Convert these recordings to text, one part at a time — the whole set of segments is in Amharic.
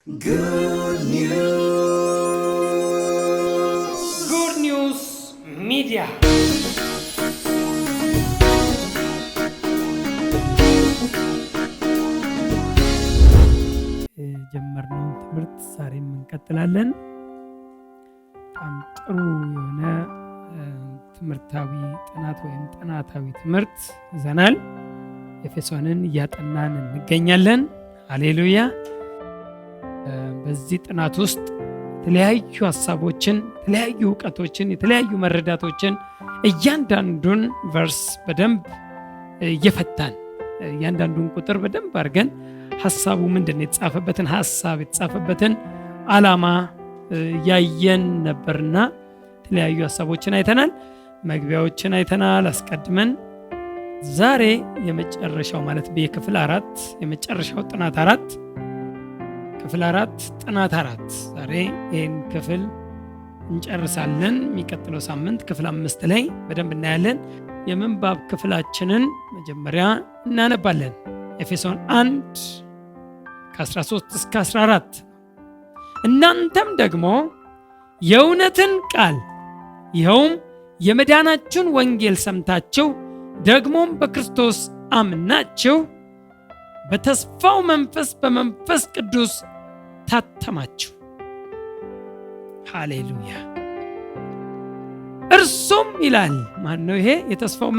Good News Media. የጀመርነውን ትምህርት ዛሬም እንቀጥላለን። በጣም ጥሩ የሆነ ትምህርታዊ ጥናት ወይም ጥናታዊ ትምህርት ይዘናል። ኤፌሶንን እያጠናን እንገኛለን። ሃሌሉያ። በዚህ ጥናት ውስጥ የተለያዩ ሐሳቦችን፣ የተለያዩ ዕውቀቶችን፣ የተለያዩ መረዳቶችን እያንዳንዱን ቨርስ በደንብ እየፈታን እያንዳንዱን ቁጥር በደንብ አድርገን ሐሳቡ ምንድነው የተጻፈበትን ሐሳብ የተጻፈበትን ዓላማ ያየን ነበርና የተለያዩ ሐሳቦችን አይተናል፣ መግቢያዎችን አይተናል አስቀድመን። ዛሬ የመጨረሻው ማለት በክፍል 4 የመጨረሻው ጥናት 4 ክፍል 4 ጥናት 4 ዛሬ ይህን ክፍል እንጨርሳለን። የሚቀጥለው ሳምንት ክፍል 5 ላይ በደንብ እናያለን። የምንባብ ክፍላችንን መጀመሪያ እናነባለን። ኤፌሶን 1 ከ13 እስከ 14 እናንተም ደግሞ የእውነትን ቃል ይኸውም የመዳናችሁን ወንጌል ሰምታችሁ ደግሞም በክርስቶስ አምናችሁ በተስፋው መንፈስ በመንፈስ ቅዱስ ታተማችሁ። ሃሌሉያ። እርሱም ይላል ማን ነው ይሄ? የተስፋው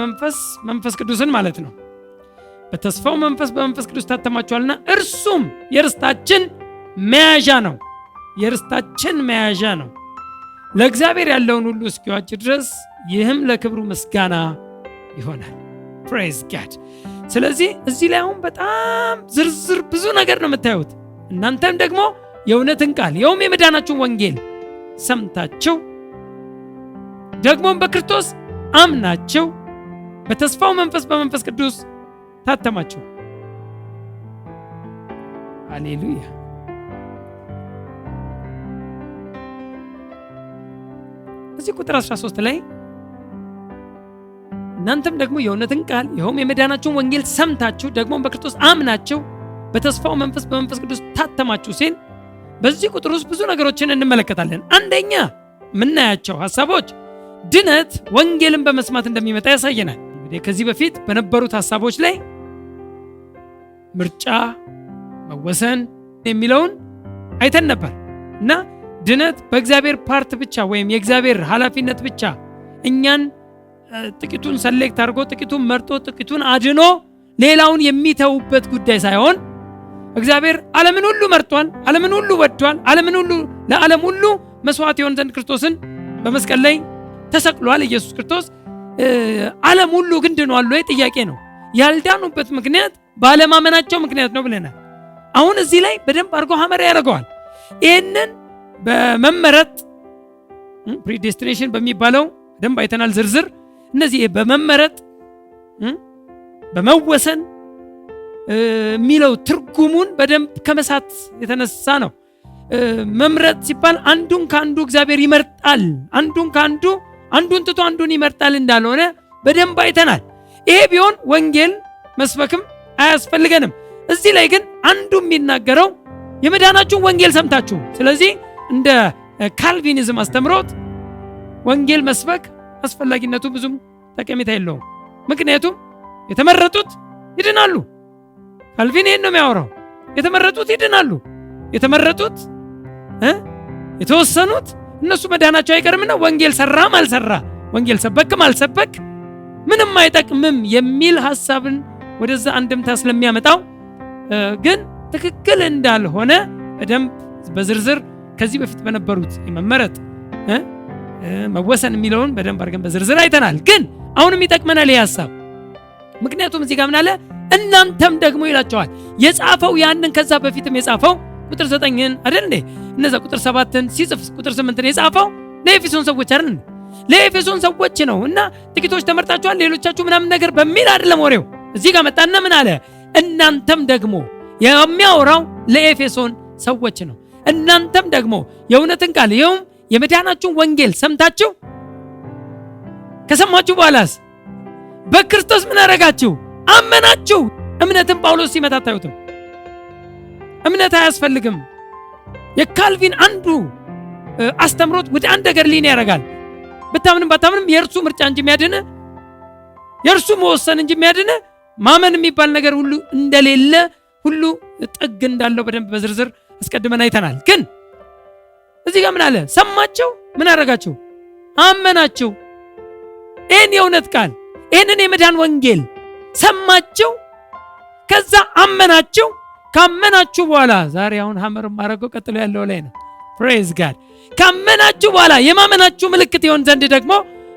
መንፈስ ቅዱስን ማለት ነው። በተስፋው መንፈስ በመንፈስ ቅዱስ ታተማችኋልና እርሱም የርስታችን መያዣ ነው። የርስታችን መያዣ ነው ለእግዚአብሔር ያለውን ሁሉ እስኪዋጅ ድረስ፣ ይህም ለክብሩ ምስጋና ይሆናል። ፕሬዝ ጋድ። ስለዚህ እዚህ ላይ አሁን በጣም ዝርዝር ብዙ ነገር ነው የምታዩት። እናንተም ደግሞ የእውነትን ቃል ይኸውም የመዳናችሁን ወንጌል ሰምታችሁ ደግሞም በክርስቶስ አምናችሁ በተስፋው መንፈስ በመንፈስ ቅዱስ ታተማችሁ። ሃሌሉያ። እዚህ ቁጥር 13 ላይ እናንተም ደግሞ የእውነትን ቃል ይኸውም የመዳናችሁን ወንጌል ሰምታችሁ ደግሞም በክርስቶስ አምናችሁ በተስፋው መንፈስ በመንፈስ ቅዱስ ታተማችሁ ሲል በዚህ ቁጥር ውስጥ ብዙ ነገሮችን እንመለከታለን። አንደኛ የምናያቸው ሐሳቦች ድነት ወንጌልን በመስማት እንደሚመጣ ያሳየናል። እንግዲህ ከዚህ በፊት በነበሩት ሐሳቦች ላይ ምርጫ፣ መወሰን የሚለውን አይተን ነበር እና ድነት በእግዚአብሔር ፓርት ብቻ ወይም የእግዚአብሔር ኃላፊነት ብቻ እኛን ጥቂቱን ሰሌክት አድርጎ ጥቂቱን መርጦ ጥቂቱን አድኖ ሌላውን የሚተውበት ጉዳይ ሳይሆን እግዚአብሔር ዓለምን ሁሉ መርጧል፣ ዓለምን ሁሉ ወዷል፣ ዓለምን ሁሉ ለዓለም ሁሉ መስዋዕት ይሆን ዘንድ ክርስቶስን በመስቀል ላይ ተሰቅሏል። ኢየሱስ ክርስቶስ ዓለም ሁሉ ግን ድኗል ወይ? ጥያቄ ነው። ያልዳኑበት ምክንያት ባለማመናቸው ምክንያት ነው ብለናል። አሁን እዚህ ላይ በደንብ አድርጎ ሐመር ያደርገዋል። ይህንን በመመረጥ ፕሪዴስቲኔሽን በሚባለው በደንብ አይተናል ዝርዝር። እነዚህ በመመረጥ በመወሰን የሚለው ትርጉሙን በደንብ ከመሳት የተነሳ ነው። መምረጥ ሲባል አንዱን ከአንዱ እግዚአብሔር ይመርጣል፣ አንዱን ከአንዱ አንዱን ትቶ አንዱን ይመርጣል እንዳልሆነ በደንብ አይተናል። ይሄ ቢሆን ወንጌል መስበክም አያስፈልገንም። እዚህ ላይ ግን አንዱ የሚናገረው የመዳናችሁን ወንጌል ሰምታችሁ። ስለዚህ እንደ ካልቪኒዝም አስተምሮት ወንጌል መስበክ አስፈላጊነቱ ብዙም ጠቀሜታ የለውም። ምክንያቱም የተመረጡት ይድናሉ። ካልቪን ይሄን ነው የሚያወራው። የተመረጡት ይድናሉ። የተመረጡት የተወሰኑት እነሱ መዳናቸው አይቀርምና ወንጌል ሰራም አልሰራ ወንጌል ሰበክም አልሰበክ ምንም አይጠቅምም የሚል ሐሳብን ወደዛ አንድምታ ስለሚያመጣው ግን ትክክል እንዳልሆነ በደንብ በዝርዝር ከዚህ በፊት በነበሩት የመመረጥ መወሰን የሚለውን በደንብ አድርገን በዝርዝር አይተናል። ግን አሁንም ይጠቅመናል ይህ ሐሳብ። ምክንያቱም እዚህ ጋር ምን አለ? እናንተም ደግሞ ይላቸዋል። የጻፈው ያንን ከዛ በፊትም የጻፈው ቁጥር 9ን አይደል እንዴ? እነዛ ቁጥር 7ን ሲጽፍ ቁጥር 8ን የጻፈው ለኤፌሶን ሰዎች አይደል? ለኤፌሶን ሰዎች ነው። እና ጥቂቶች ተመርጣችኋል ሌሎቻችሁ ምናምን ነገር በሚል አይደለም ወሬው። እዚህ ጋር መጣና ምን አለ? እናንተም ደግሞ የሚያወራው ለኤፌሶን ሰዎች ነው። እናንተም ደግሞ የእውነትን ቃል ይኸውም የመዳናችሁን ወንጌል ሰምታችሁ ከሰማችሁ በኋላስ በክርስቶስ ምን አረጋችሁ? አመናችሁ። እምነትን ጳውሎስ ሲመታ አታዩትም? እምነት አያስፈልግም። የካልቪን አንዱ አስተምሮት ወደ አንድ ነገር ሊን ያደርጋል። ብታምንም ባታምንም የእርሱ ምርጫ እንጂ የሚያድን የእርሱ መወሰን እንጂ የሚያድን ማመን የሚባል ነገር ሁሉ እንደሌለ ሁሉ ጥግ እንዳለው በደንብ በዝርዝር አስቀድመን አይተናል። ግን እዚህ ጋር ምን አለ? ሰማቸው፣ ምን አደረጋቸው? አመናቸው። ይህን የእውነት ቃል ይህንን የመዳን ወንጌል ሰማቸው፣ ከዛ አመናቸው። ካመናችሁ በኋላ ዛሬ አሁን ሐመር ማረገው ቀጥሎ ያለው ላይ ነው። ፕሬዝ ጋድ። ካመናችሁ በኋላ የማመናችሁ ምልክት ይሆን ዘንድ ደግሞ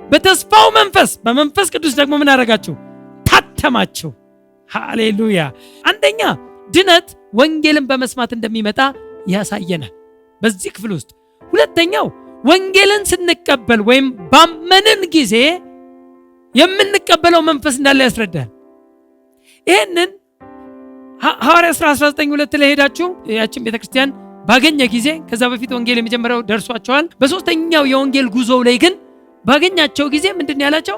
በተስፋው መንፈስ በመንፈስ ቅዱስ ደግሞ ምን አደረጋችሁ? ታተማችሁ። ሃሌሉያ። አንደኛ ድነት ወንጌልን በመስማት እንደሚመጣ ያሳየናል በዚህ ክፍል ውስጥ። ሁለተኛው ወንጌልን ስንቀበል ወይም ባመንን ጊዜ የምንቀበለው መንፈስ እንዳለ ያስረዳል። ይህንን ሐዋርያት ሥራ 19:2 ላይ ሄዳችሁ ያችን ቤተክርስቲያን ባገኘ ጊዜ ከዛ በፊት ወንጌል የመጀመሪያው ደርሷቸዋል። በሶስተኛው የወንጌል ጉዞው ላይ ግን ባገኛቸው ጊዜ ምንድን ያላቸው?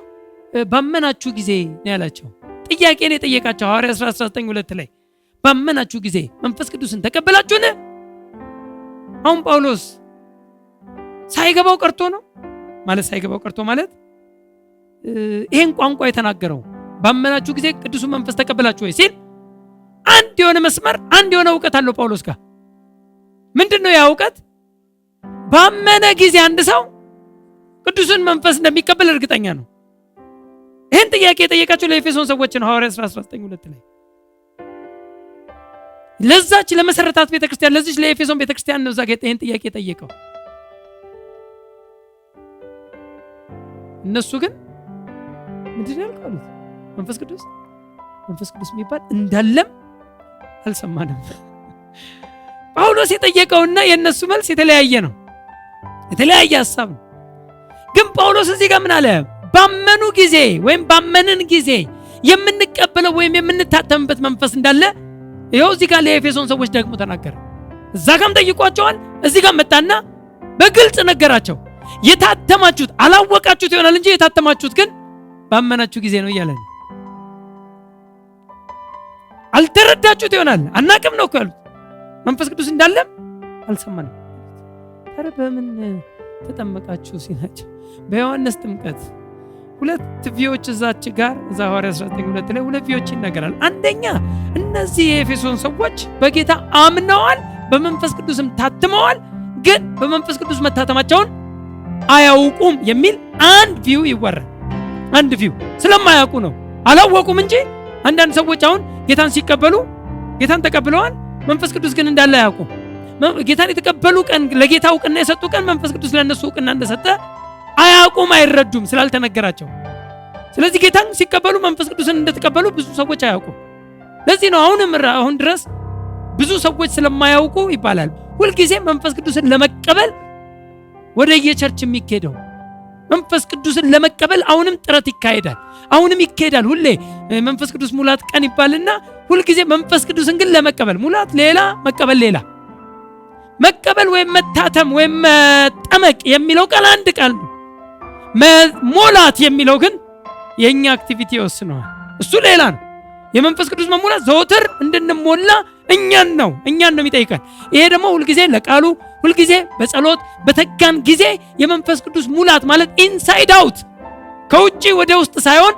ባመናችሁ ጊዜ ነው ያላቸው። ጥያቄን የጠየቃቸው ሐዋርያት ሥራ 19:2 ላይ ባመናችሁ ጊዜ መንፈስ ቅዱስን ተቀበላችሁን? አሁን ጳውሎስ ሳይገባው ቀርቶ ነው ማለት ሳይገባው ቀርቶ ማለት ይሄን ቋንቋ የተናገረው ባመናችሁ ጊዜ ቅዱሱን መንፈስ ተቀበላችሁ ወይ ሲል አንድ የሆነ መስመር አንድ የሆነ እውቀት አለው ጳውሎስ ጋር። ምንድነው ያ እውቀት? ባመነ ጊዜ አንድ ሰው ቅዱሱን መንፈስ እንደሚቀበል እርግጠኛ ነው። ይህን ጥያቄ የጠየቃቸው ለኤፌሶን ሰዎች ነው። ሐዋርያት ሥራ 19:2 ላይ ለዛች ለመሰረታት ቤተክርስቲያን ለዚች ለኤፌሶን ቤተክርስቲያን ነው ዛጋ ይህን ጥያቄ ጠየቀው። እነሱ ግን ምንድን ነው ያልኩት? መንፈስ ቅዱስ የሚባል እንዳለም አልሰማንም። ጳውሎስ የጠየቀውና የነሱ መልስ የተለያየ ነው። የተለያየ ሐሳብ ነው። ግን ጳውሎስ እዚህ ጋር ምን አለ? ባመኑ ጊዜ ወይም ባመንን ጊዜ የምንቀበለው ወይም የምንታተምበት መንፈስ እንዳለ ይኸው እዚህ ጋር ለኤፌሶን ሰዎች ደግሞ ተናገረ። እዛ ጋርም ጠይቋቸዋል። እዚህ ጋር መጣና በግልጽ ነገራቸው። የታተማችሁት አላወቃችሁት ይሆናል እንጂ የታተማችሁት ግን ባመናችሁ ጊዜ ነው እያለ ነው። አልተረዳችሁት ይሆናል አናቅም ነው እኮ ያሉት። መንፈስ ቅዱስ እንዳለም አልሰማንም። ታዲያ በምን ተጠመቃችሁ ሲላቸው በዮሐንስ ጥምቀት ሁለት ቪዎች እዛች ጋር እዛ ሐዋርያት 19:2 ላይ ሁለት ቪዎች ይናገራል። አንደኛ እነዚህ የኤፌሶን ሰዎች በጌታ አምነዋል፣ በመንፈስ ቅዱስም ታትመዋል፣ ግን በመንፈስ ቅዱስ መታተማቸውን አያውቁም የሚል አንድ ቪው ይወራል። አንድ ቪው ስለማያውቁ ነው። አላወቁም እንጂ አንዳንድ ሰዎች አሁን ጌታን ሲቀበሉ ጌታን ተቀብለዋል፣ መንፈስ ቅዱስ ግን እንዳለ አያውቁም። ጌታን የተቀበሉ ቀን ለጌታ እውቅና የሰጡ ቀን መንፈስ ቅዱስ ለነሱ እውቅና እንደሰጠ አያውቁም፣ አይረዱም ስላልተነገራቸው። ስለዚህ ጌታን ሲቀበሉ መንፈስ ቅዱስን እንደተቀበሉ ብዙ ሰዎች አያውቁም። ለዚህ ነው አሁን ድረስ ብዙ ሰዎች ስለማያውቁ ይባላል ሁልጊዜ መንፈስ ቅዱስን ለመቀበል ወደ የቸርች የሚኬደው። መንፈስ ቅዱስን ለመቀበል አሁንም ጥረት ይካሄዳል፣ አሁንም ይካሄዳል። ሁሌ መንፈስ ቅዱስ ሙላት ቀን ይባልና ሁልጊዜ መንፈስ ቅዱስን ግን ለመቀበል ሙላት ሌላ፣ መቀበል ሌላ። መቀበል ወይም መታተም ወይም መጠመቅ የሚለው ቃል አንድ ቃል ነው። ሞላት የሚለው ግን የኛ አክቲቪቲ ይወስነዋል። እሱ ሌላ ነው። የመንፈስ ቅዱስ መሙላት ዘወትር እንድንሞላ እኛን ነው የሚጠይቀን። ይሄ ደግሞ ሁልጊዜ ለቃሉ ሁልጊዜ በጸሎት በተጋን ጊዜ የመንፈስ ቅዱስ ሙላት ማለት ኢንሳይድ አውት ከውጪ ወደ ውስጥ ሳይሆን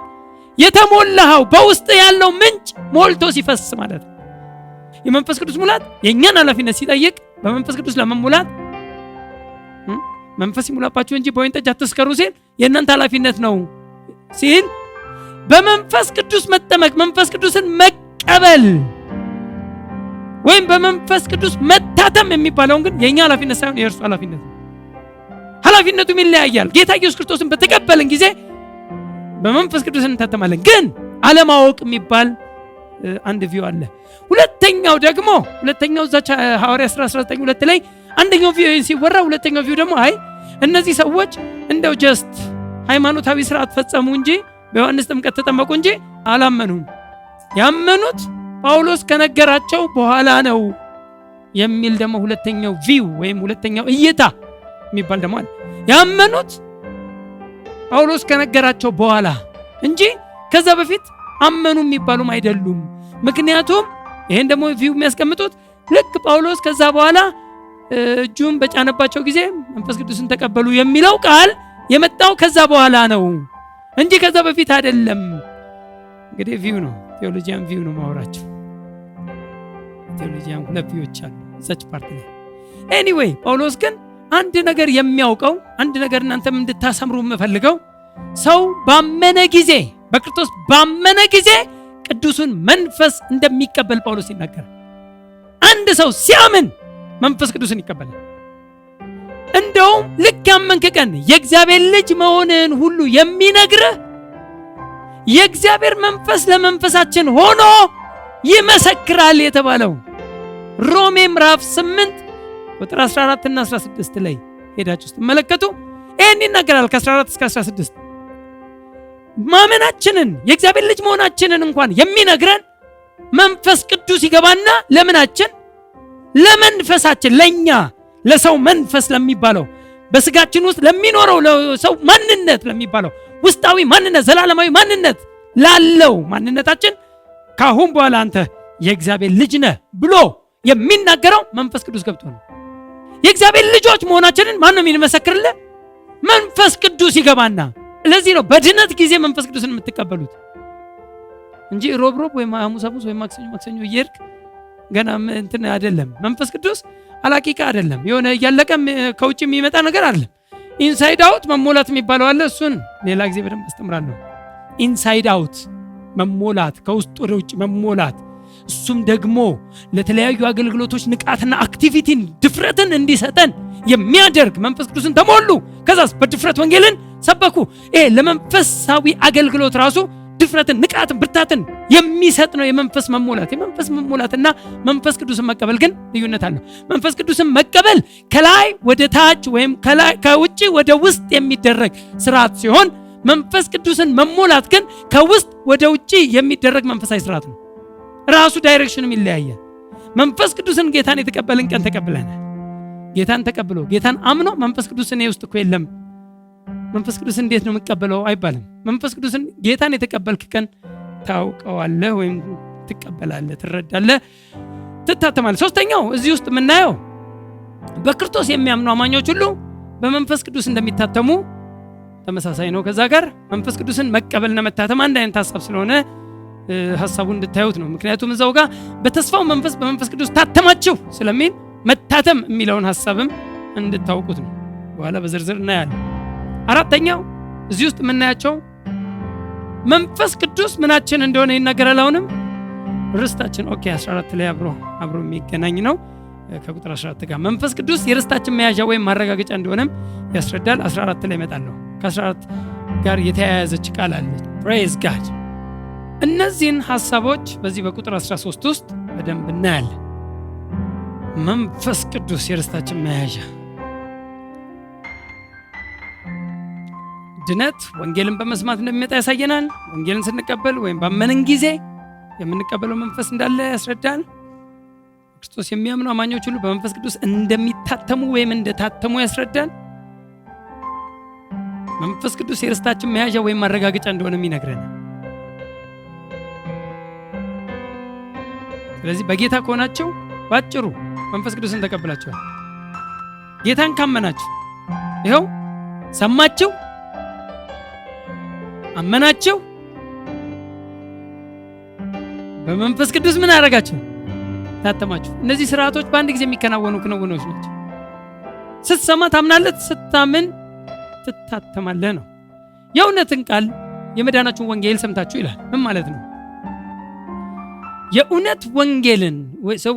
የተሞላው በውስጥ ያለው ምንጭ ሞልቶ ሲፈስ ማለት ነው። የመንፈስ ቅዱስ ሙላት የኛን ኃላፊነት ሲጠይቅ በመንፈስ ቅዱስ ለመሙላት መንፈስ ይሙላባችሁ እንጂ በወይን ጠጅ አትስከሩ ሲል የእናንተ ኃላፊነት ነው ሲል በመንፈስ ቅዱስ መጠመቅ መንፈስ ቅዱስን መቀበል ወይም በመንፈስ ቅዱስ መታተም የሚባለውን ግን የኛ ኃላፊነት ሳይሆን የእርሱ ኃላፊነት ነው። ኃላፊነቱም ይለያያል። ጌታ ኢየሱስ ክርስቶስን በተቀበልን ጊዜ በመንፈስ ቅዱስ እንታተማለን። ግን አለማወቅ የሚባል አንድ ቪው አለ። ሁለተኛው እዛች ሐዋርያት ሥራ 19:2 ላይ አንደኛው ቪው ሲወራ፣ ሁለተኛው ቪው ደግሞ አይ እነዚህ ሰዎች እንደው ጀስት ሃይማኖታዊ ስርዓት ፈጸሙ እንጂ በዮሐንስ ጥምቀት ተጠመቁ እንጂ አላመኑም። ያመኑት ጳውሎስ ከነገራቸው በኋላ ነው የሚል ደግሞ ሁለተኛው ቪው ወይም ሁለተኛው እይታ የሚባል ደግሞ አለ። ያመኑት ጳውሎስ ከነገራቸው በኋላ እንጂ ከዛ በፊት አመኑ የሚባሉም አይደሉም። ምክንያቱም ይሄን ደግሞ ቪው የሚያስቀምጡት ልክ ጳውሎስ ከዛ በኋላ እጁን በጫነባቸው ጊዜ መንፈስ ቅዱስን ተቀበሉ የሚለው ቃል የመጣው ከዛ በኋላ ነው እንጂ ከዛ በፊት አይደለም። እንግዲህ ቪው ነው፣ ቴዎሎጂያን ቪው ነው ማወራቸው። ቴዎሎጂያን ሁለት ቪዎች አሉ ሰች ፓርት ላይ። ኤኒዌይ ጳውሎስ ግን አንድ ነገር የሚያውቀው አንድ ነገር እናንተም እንድታሰምሩ የምፈልገው ሰው ባመነ ጊዜ በክርስቶስ ባመነ ጊዜ ቅዱሱን መንፈስ እንደሚቀበል ጳውሎስ ይናገራል። አንድ ሰው ሲያምን መንፈስ ቅዱስን ይቀበላል። እንደውም ልክ ያመንክ ቀን የእግዚአብሔር ልጅ መሆንን ሁሉ የሚነግርህ የእግዚአብሔር መንፈስ ለመንፈሳችን ሆኖ ይመሰክራል የተባለው ሮሜ ምዕራፍ 8 ቁጥር 14 እና 16 ላይ ሄዳችሁ ስትመለከቱ ይህን ይናገራል። ከ14 እስከ 16 ማመናችንን የእግዚአብሔር ልጅ መሆናችንን እንኳን የሚነግረን መንፈስ ቅዱስ ይገባና ለምናችን ለመንፈሳችን ለኛ ለሰው መንፈስ ለሚባለው በስጋችን ውስጥ ለሚኖረው ለሰው ማንነት ለሚባለው ውስጣዊ ማንነት ዘላለማዊ ማንነት ላለው ማንነታችን ካሁን በኋላ አንተ የእግዚአብሔር ልጅ ነህ ብሎ የሚናገረው መንፈስ ቅዱስ ገብቶ ነው። የእግዚአብሔር ልጆች መሆናችንን ማን ነው የሚመሰክርልን? መንፈስ ቅዱስ ይገባና። ለዚህ ነው በድነት ጊዜ መንፈስ ቅዱስን የምትቀበሉት እንጂ ሮብ ወይም ሐሙስ ወይም ማክሰኞ እየሄድክ ገና እንትን አይደለም። መንፈስ ቅዱስ አላቂቃ አይደለም። የሆነ እያለቀም ከውጭ የሚመጣ ነገር አይደለም። ኢንሳይድ አውት መሞላት የሚባለው አለ። እሱን ሌላ ጊዜ በደንብ አስተምራለሁ። ኢንሳይድ አውት መሞላት፣ ከውስጥ ወደ ውጭ መሞላት፣ እሱም ደግሞ ለተለያዩ አገልግሎቶች ንቃትና አክቲቪቲን ድፍረትን እንዲሰጠን የሚያደርግ መንፈስ ቅዱስን ተሞሉ። ከዛስ በድፍረት ወንጌልን ሰበኩ። ይሄ ለመንፈሳዊ አገልግሎት ራሱ ድፍረትን፣ ንቃትን፣ ብርታትን የሚሰጥ ነው የመንፈስ መሞላት። የመንፈስ መሞላትና መንፈስ ቅዱስን መቀበል ግን ልዩነት አለው። መንፈስ ቅዱስን መቀበል ከላይ ወደ ታች ወይም ከውጭ ወደ ውስጥ የሚደረግ ስርዓት ሲሆን መንፈስ ቅዱስን መሞላት ግን ከውስጥ ወደ ውጭ የሚደረግ መንፈሳዊ ስርዓት ነው። ራሱ ዳይሬክሽንም ይለያያል። መንፈስ ቅዱስን ጌታን የተቀበልን ቀን ተቀብለናል። ጌታን ተቀብሎ ጌታን አምኖ መንፈስ ቅዱስን ውስጥ እኮ የለም መንፈስ ቅዱስን እንዴት ነው የምቀበለው አይባልም። መንፈስ ቅዱስን ጌታን የተቀበልክ ቀን ታውቀዋለህ ወይም ትቀበላለህ፣ ትረዳለህ፣ ትታተማለህ። ሶስተኛው እዚህ ውስጥ የምናየው በክርስቶስ የሚያምኑ አማኞች ሁሉ በመንፈስ ቅዱስ እንደሚታተሙ ተመሳሳይ ነው። ከዛ ጋር መንፈስ ቅዱስን መቀበልና መታተም አንድ አይነት ሐሳብ ስለሆነ ሐሳቡን እንድታዩት ነው። ምክንያቱም እዛው ጋር በተስፋው መንፈስ በመንፈስ ቅዱስ ታተማችሁ ስለሚል መታተም የሚለውን ሐሳብም እንድታውቁት ነው። በኋላ በዝርዝር እናያለን። አራተኛው እዚህ ውስጥ የምናያቸው መንፈስ ቅዱስ ምናችን እንደሆነ ይናገራል። አሁንም ርስታችን 14 ላይ አብሮ የሚገናኝ ነው ከቁጥር 14 ጋር መንፈስ ቅዱስ የርስታችን መያዣ ወይም ማረጋገጫ እንደሆነም ያስረዳል። 14 ላይ እመጣለሁ። ከ14 ጋር የተያያዘች ቃል አለች። ፕሬዝ ጋድ። እነዚህን ሐሳቦች በዚህ በቁጥር 13 ውስጥ በደንብ እናያለን። መንፈስ ቅዱስ የርስታችን መያዣ። ድነት ወንጌልን በመስማት እንደሚመጣ ያሳየናል። ወንጌልን ስንቀበል ወይም ባመንን ጊዜ የምንቀበለው መንፈስ እንዳለ ያስረዳል። ክርስቶስ የሚያምኑ አማኞች ሁሉ በመንፈስ ቅዱስ እንደሚታተሙ ወይም እንደታተሙ ያስረዳል። መንፈስ ቅዱስ የርስታችን መያዣ ወይም ማረጋገጫ እንደሆነም ይነግረናል። ስለዚህ በጌታ ከሆናችሁ ባጭሩ መንፈስ ቅዱስን ተቀብላችኋል። ጌታን ካመናችሁ ይኸው ሰማችሁ፣ አመናችሁ፣ በመንፈስ ቅዱስ ምን አደረጋችሁ? ታተማችሁ። እነዚህ ስርዓቶች በአንድ ጊዜ የሚከናወኑ ክንውኖች ናቸው። ስትሰማ ታምናለህ፣ ስታምን ትታተማለህ ነው። የእውነትን ቃል የመዳናችሁን ወንጌል ሰምታችሁ ይላል። ምን ማለት ነው? የእውነት ወንጌልን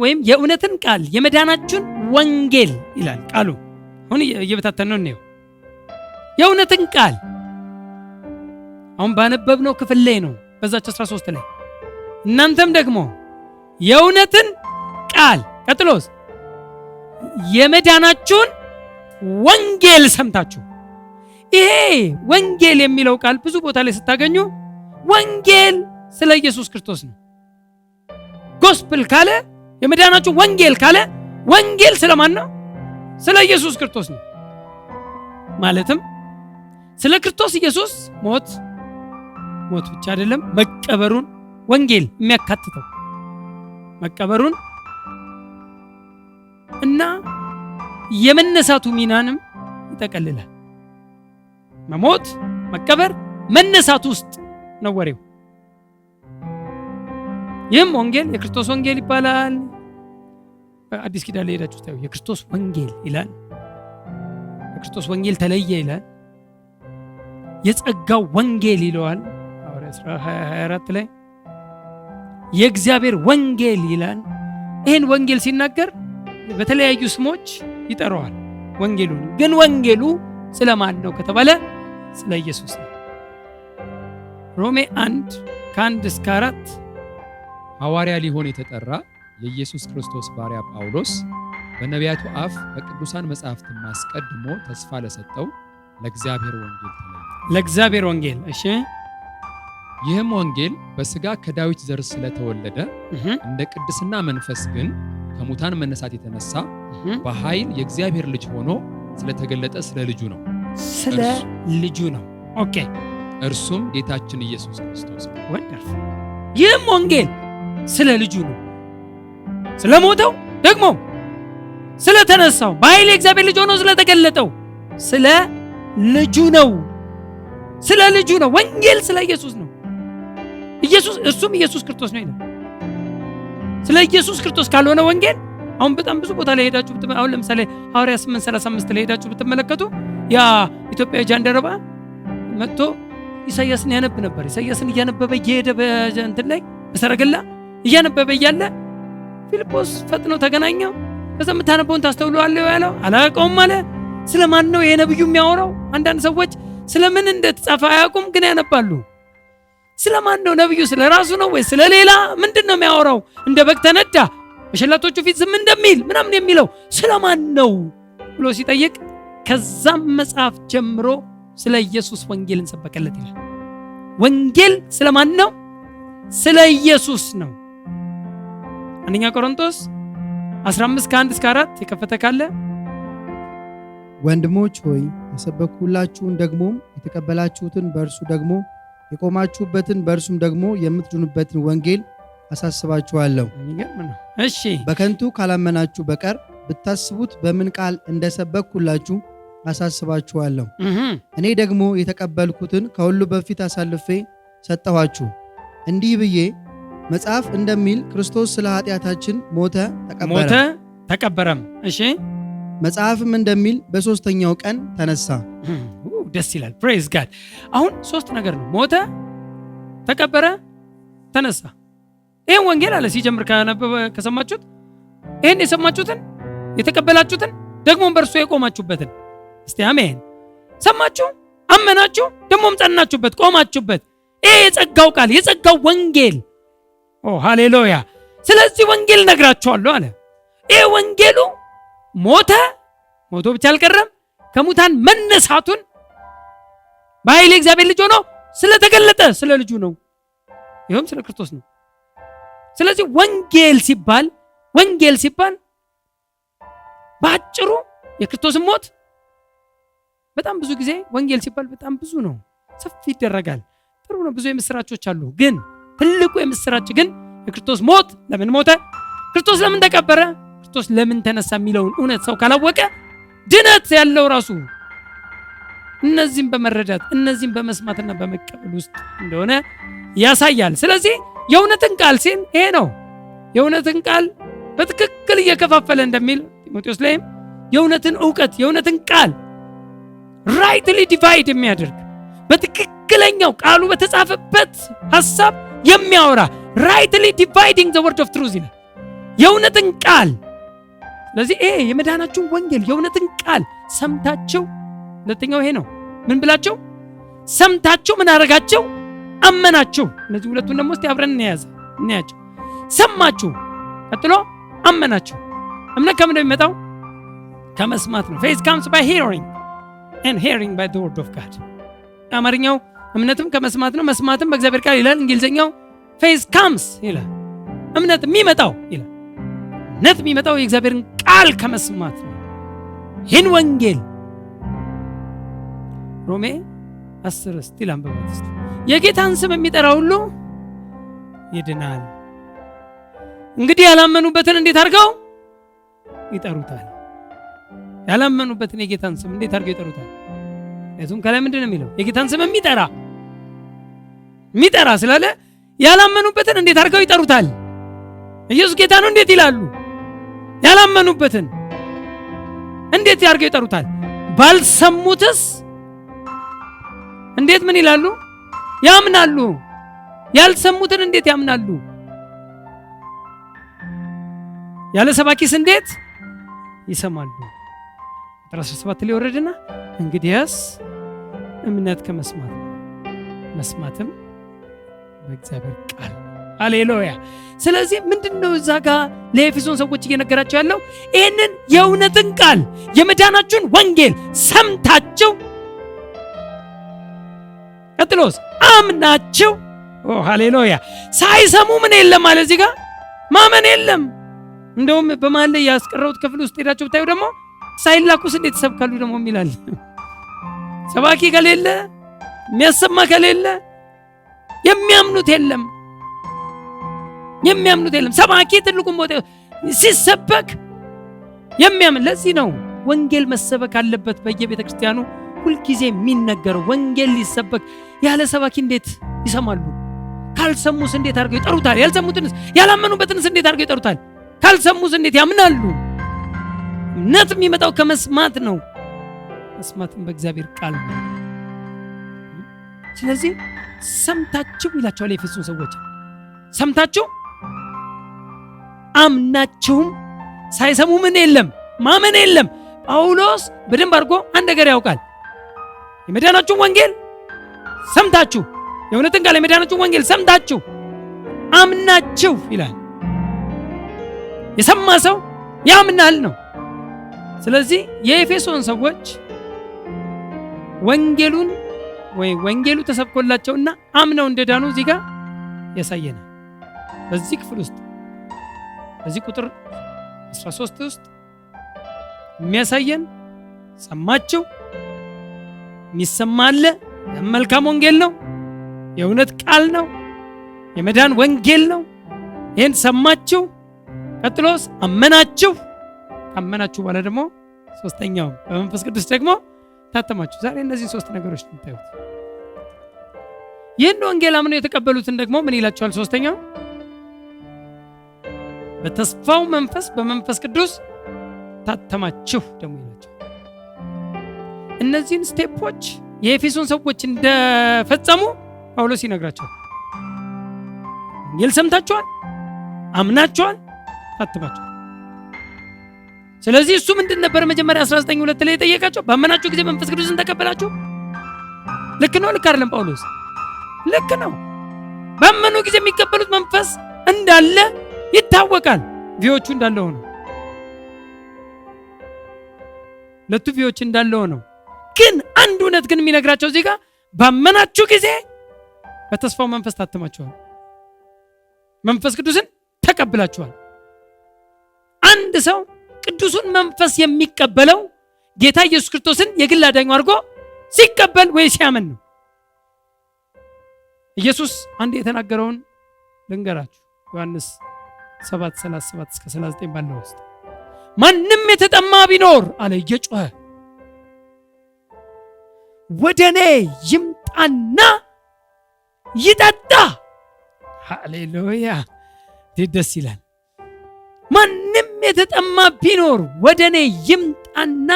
ወይም የእውነትን ቃል የመዳናችሁን ወንጌል ይላል ቃሉ። አሁን እየበታተን ነው። የእውነትን ቃል አሁን ባነበብነው ክፍል ላይ ነው፣ በዛች 13 ላይ እናንተም ደግሞ የእውነትን ቃል ቀጥሎስ የመዳናችሁን ወንጌል ሰምታችሁ። ይሄ ወንጌል የሚለው ቃል ብዙ ቦታ ላይ ስታገኙ ወንጌል ስለ ኢየሱስ ክርስቶስ ነው። ጎስፕል ካለ የመዳናችሁ ወንጌል ካለ ወንጌል ስለማን ነው? ስለ ኢየሱስ ክርስቶስ ነው። ማለትም ስለ ክርስቶስ ኢየሱስ ሞት ብቻ አይደለም፣ መቀበሩን ወንጌል የሚያካትተው መቀበሩን እና የመነሳቱ ሚናንም ይጠቀልላል። መሞት፣ መቀበር፣ መነሳት ውስጥ ነው ወሬው። ይህም ወንጌል የክርስቶስ ወንጌል ይባላል። በአዲስ ኪዳን ላይ ሄዳችሁ ታዩ የክርስቶስ ወንጌል ይላል። የክርስቶስ ወንጌል ተለየ ይላል። የጸጋው ወንጌል ይለዋል ሐዋርያት ሥራ 24 ላይ የእግዚአብሔር ወንጌል ይላል። ይህን ወንጌል ሲናገር በተለያዩ ስሞች ይጠራዋል። ወንጌሉን ግን ወንጌሉ ስለማን ነው ከተባለ ስለ ኢየሱስ ነው። ሮሜ 1 ከ1 እስከ 4 ሐዋርያ ሊሆን የተጠራ የኢየሱስ ክርስቶስ ባሪያ ጳውሎስ በነቢያቱ አፍ በቅዱሳን መጻሕፍት አስቀድሞ ተስፋ ለሰጠው ለእግዚአብሔር ወንጌል ተለየ። ለእግዚአብሔር ወንጌል እሺ። ይህም ወንጌል በሥጋ ከዳዊት ዘር ስለተወለደ እንደ ቅድስና መንፈስ ግን ከሙታን መነሳት የተነሳ በኃይል የእግዚአብሔር ልጅ ሆኖ ስለተገለጠ ስለ ልጁ ነው። ስለ ልጁ ነው። ኦኬ። እርሱም ጌታችን ኢየሱስ ክርስቶስ ነው። ወንደርፉል። ይህም ወንጌል ስለ ልጁ ነው። ስለ ሞተው ደግሞ ስለ ተነሳው በኃይል የእግዚአብሔር ልጅ ሆኖ ስለተገለጠው ስለ ልጁ ነው። ስለ ልጁ ነው። ወንጌል ስለ ኢየሱስ ነው። ኢየሱስ እርሱም ኢየሱስ ክርስቶስ ነው ይላል። ስለ ኢየሱስ ክርስቶስ ካልሆነ ወንጌል አሁን በጣም ብዙ ቦታ ላይ ሄዳችሁ አሁን ለምሳሌ ሐዋርያት 8:35 ላይ ሄዳችሁ ብትመለከቱ ያ ኢትዮጵያዊ ጃንደረባ መጥቶ ኢሳይያስን ያነብ ነበር። ኢሳይያስን እያነበበ እየሄደ በእንትን ላይ በሰረገላ እያነበበ እያለ ፊልጶስ ፈጥኖ ተገናኘው። ከዛ የምታነበውን ታስተውለዋለህ ያለው አላውቀውም አለ። ስለማን ነው ይሄ ነብዩ የሚያወራው? አንዳንድ ሰዎች ስለምን እንደተጻፈ አያውቁም፣ ግን ያነባሉ። ስለማን ነው ነብዩ? ስለ ራሱ ነው ወይ ስለ ሌላ? ምንድነው የሚያወራው? እንደ በግ ተነዳ በሸላቶቹ ፊት ዝም እንደሚል ምናምን የሚለው ስለማን ነው ብሎ ሲጠይቅ ከዛም መጽሐፍ ጀምሮ ስለ ኢየሱስ ወንጌልን ሰበከለት ይላል። ወንጌል ስለማን ነው? ስለ ኢየሱስ ነው። አንደኛ ቆሮንቶስ 15 ከ1 እስከ 4 የከፈተ ካለ ወንድሞች ሆይ የሰበኩላችሁን ደግሞም የተቀበላችሁትን በእርሱ ደግሞ የቆማችሁበትን በእርሱም ደግሞ የምትድኑበትን ወንጌል አሳስባችኋለሁ። እሺ። በከንቱ ካላመናችሁ በቀር ብታስቡት በምን ቃል እንደሰበኩላችሁ አሳስባችኋለሁ። እኔ ደግሞ የተቀበልኩትን ከሁሉ በፊት አሳልፌ ሰጠኋችሁ፣ እንዲህ ብዬ መጽሐፍ እንደሚል ክርስቶስ ስለ ኃጢአታችን ሞተ ተቀበረም። እሺ። መጽሐፍም እንደሚል በሶስተኛው ቀን ተነሳ። ደስ ይላል። ፕሬዝ ጋድ። አሁን ሶስት ነገር ነው። ሞተ፣ ተቀበረ፣ ተነሳ። ይህን ወንጌል አለ ሲጀምር ከሰማችሁት ይህን የሰማችሁትን የተቀበላችሁትን ደግሞም በእርሱ የቆማችሁበትን። እስቲ አሜን። ሰማችሁ፣ አመናችሁ፣ ደግሞም ጸናችሁበት፣ ቆማችሁበት። ይሄ የጸጋው ቃል የጸጋው ወንጌል። ኦ ሃሌሉያ። ስለዚህ ወንጌል ነግራችኋለሁ አለ። ይሄ ወንጌሉ ሞቶ ብቻ አልቀረም፣ ከሙታን መነሳቱን በኃይል እግዚአብሔር ልጅ ሆኖ ስለተገለጠ ስለ ልጁ ነው። ይሄም ስለ ክርስቶስ ነው። ስለዚህ ወንጌል ሲባል በአጭሩ የክርስቶስን ሞት በጣም ብዙ ጊዜ ወንጌል ሲባል በጣም ብዙ ነው፣ ሰፊ ይደረጋል። ጥሩ ነው፣ ብዙ የምስራቾች አሉ። ግን ትልቁ የምስራች ግን የክርስቶስ ሞት፣ ለምን ሞተ፣ ክርስቶስ ለምን ተቀበረ፣ ክርስቶስ ለምን ተነሳ የሚለውን እውነት ሰው ካላወቀ ድነት ያለው ራሱ እነዚህም በመረዳት እነዚህም በመስማትና በመቀበል ውስጥ እንደሆነ ያሳያል። ስለዚህ የእውነትን ቃል ሲል ይሄ ነው። የእውነትን ቃል በትክክል እየከፋፈለ እንደሚል ጢሞቴዎስ ላይም የእውነትን ዕውቀት የእውነትን ቃል ራይትሊ ዲቫይድ የሚያደርግ በትክክለኛው ቃሉ በተጻፈበት ሐሳብ የሚያወራ ራይትሊ ዲቫይዲንግ ዘ ወርድ ኦፍ ትሩዝ ይላል። የእውነትን ቃል። ስለዚህ ይሄ የመዳናችሁ ወንጌል የእውነትን ቃል ሰምታችሁ፣ ሁለተኛው ይሄ ነው። ምን ብላችሁ ሰምታችሁ ምን አረጋችሁ? አመናችሁ። እነዚህ ሁለቱን ደግሞ እስቲ አብረን እንያቸው። ሰማችሁ፣ ቀጥሎ አመናችሁ። እምነት ከምን እንደሚመጣው ከመስማት ነው። faith comes by hearing and hearing by the word of God። አማርኛው እምነትም ከመስማት ነው፣ መስማትም በእግዚአብሔር ቃል ይላል። እንግሊዘኛው faith comes ይላል፣ እምነት የሚመጣው ይላል። እምነት የሚመጣው የእግዚአብሔርን ቃል ከመስማት ነው። ይህን ወንጌል ሮሜ 10 እስቲ ላንብባት እስቲ። የጌታን ስም የሚጠራ ሁሉ ይድናል። እንግዲህ ያላመኑበትን እንዴት አድርገው ይጠሩታል? ያላመኑበትን የጌታን ስም እንዴት አድርገው ይጠሩታል? ምክንያቱም ከላይ ምንድን ነው የሚለው? የጌታን ስም የሚጠራ ስላለ ያላመኑበትን እንዴት አድርገው ይጠሩታል? ኢየሱስ ጌታ ነው እንዴት ይላሉ? ያላመኑበትን እንዴት አድርገው ይጠሩታል? ባልሰሙትስ እንዴት ምን ይላሉ? ያምናሉ። ያልሰሙትን እንዴት ያምናሉ? ያለ ሰባኪስ እንዴት ይሰማሉ? ቁጥር 17 ላይ ወረደና እንግዲያስ እምነት ከመስማት ነው፣ መስማትም በእግዚአብሔር ቃል። ሃሌሉያ። ስለዚህ ምንድነው እዛ ጋር ለኤፌሶን ሰዎች እየነገራቸው ያለው? ይህንን የእውነትን ቃል የመዳናችሁን ወንጌል ሰምታችሁ ቀጥሎስ አምናችሁ። ሃሌሉያ። ሳይሰሙ ምን የለም ማለት እዚህ ጋር ማመን የለም። እንደውም በመሃል ላይ ያስቀረውት ክፍል ውስጥ ሄዳችሁ ብታዩ ደግሞ ሳይላኩስ እንዴት ይሰብካሉ ደግሞ የሚላል። ሰባኪ ከሌለ የሚያሰማ ከሌለ የሚያምኑት የለም። ሰባኪ ትልቁን ቦታ ሲሰበክ የሚያምን። ለዚህ ነው ወንጌል መሰበክ አለበት በየቤተ ክርስቲያኑ ሁልጊዜ የሚነገረው። ወንጌል ሊሰበክ ያለ ሰባኪ እንዴት ይሰማሉ? ካልሰሙስ እንዴት አድርገው ይጠሩታል? ያልሰሙትንስ ያላመኑበትንስ እንዴት አድርገው ይጠሩታል? ካልሰሙስ እንዴት ያምናሉ? እምነት የሚመጣው ከመስማት ነው፣ መስማትም በእግዚአብሔር ቃል ነው። ስለዚህ ሰምታችሁ ይላቸዋል የኤፌሶን ሰዎች። ሰምታችሁ አምናችሁም ሳይሰሙ ምን የለም ማመን የለም። ጳውሎስ በደንብ አድርጎ አንድ ነገር ያውቃል። የመዳናችሁን ወንጌል ሰምታችሁ፣ የእውነትን ቃል የመዳናችሁን ወንጌል ሰምታችሁ አምናችሁ ይላል። የሰማ ሰው ያምናል ነው። ስለዚህ የኤፌሶን ሰዎች ወንጌሉ ተሰብኮላቸውና አምነው እንደዳኑ እዚህ ጋር ያሳየናል። በዚህ ክፍል ውስጥ በዚህ ቁጥር 13 ውስጥ የሚያሳየን ሰማችሁ፣ የሚሰማ አለ። መልካም ወንጌል ነው፣ የእውነት ቃል ነው፣ የመዳን ወንጌል ነው። ይህን ሰማችሁ፣ ቀጥሎስ አመናችሁ። ካመናችሁ በኋላ ደግሞ ሶስተኛው በመንፈስ ቅዱስ ደግሞ ታተማችሁ። ዛሬ እነዚህ ሶስት ነገሮች የምታዩት። ይህን ወንጌል አምነው የተቀበሉትን ደግሞ ምን ይላቸዋል? ሶስተኛው በተስፋው መንፈስ በመንፈስ ቅዱስ ታተማችሁ ደግሞ ይላቸዋል። እነዚህን ስቴፖች የኤፌሶን ሰዎች እንደፈጸሙ ጳውሎስ ይነግራቸዋል። ወንጌል ሰምታችኋል፣ አምናችኋል፣ ታተማችኋል። ስለዚህ እሱ ምንድን ነበር መጀመሪያ 19:2 ላይ የጠየቃቸው? ባመናችሁ ጊዜ መንፈስ ቅዱስን ተቀበላችሁ። ልክ ነው? ልክ አይደለም? ጳውሎስ ልክ ነው። ባመኑ ጊዜ የሚቀበሉት መንፈስ እንዳለ ይታወቃል። ቪዎቹ እንዳለ ሆነው ሁለቱ ቪዎች እንዳለ ሆነው ግን አንድ እውነት ግን የሚነግራቸው እዚህ ጋር ባመናችሁ ጊዜ በተስፋው መንፈስ ታተማችኋል፣ መንፈስ ቅዱስን ተቀብላችኋል። አንድ ሰው ቅዱሱን መንፈስ የሚቀበለው ጌታ ኢየሱስ ክርስቶስን የግል አዳኙ አድርጎ ሲቀበል ወይ ሲያምን ነው። ኢየሱስ አንድ የተናገረውን ልንገራችሁ። ዮሐንስ 7:37-39 ባለው ውስጥ ማንም የተጠማ ቢኖር አለ እየጮኸ ወደ እኔ ይምጣና ይጠጣ። ሃሌሉያ! ደስ ይላል። ማንም የተጠማ ቢኖር ወደ እኔ ይምጣና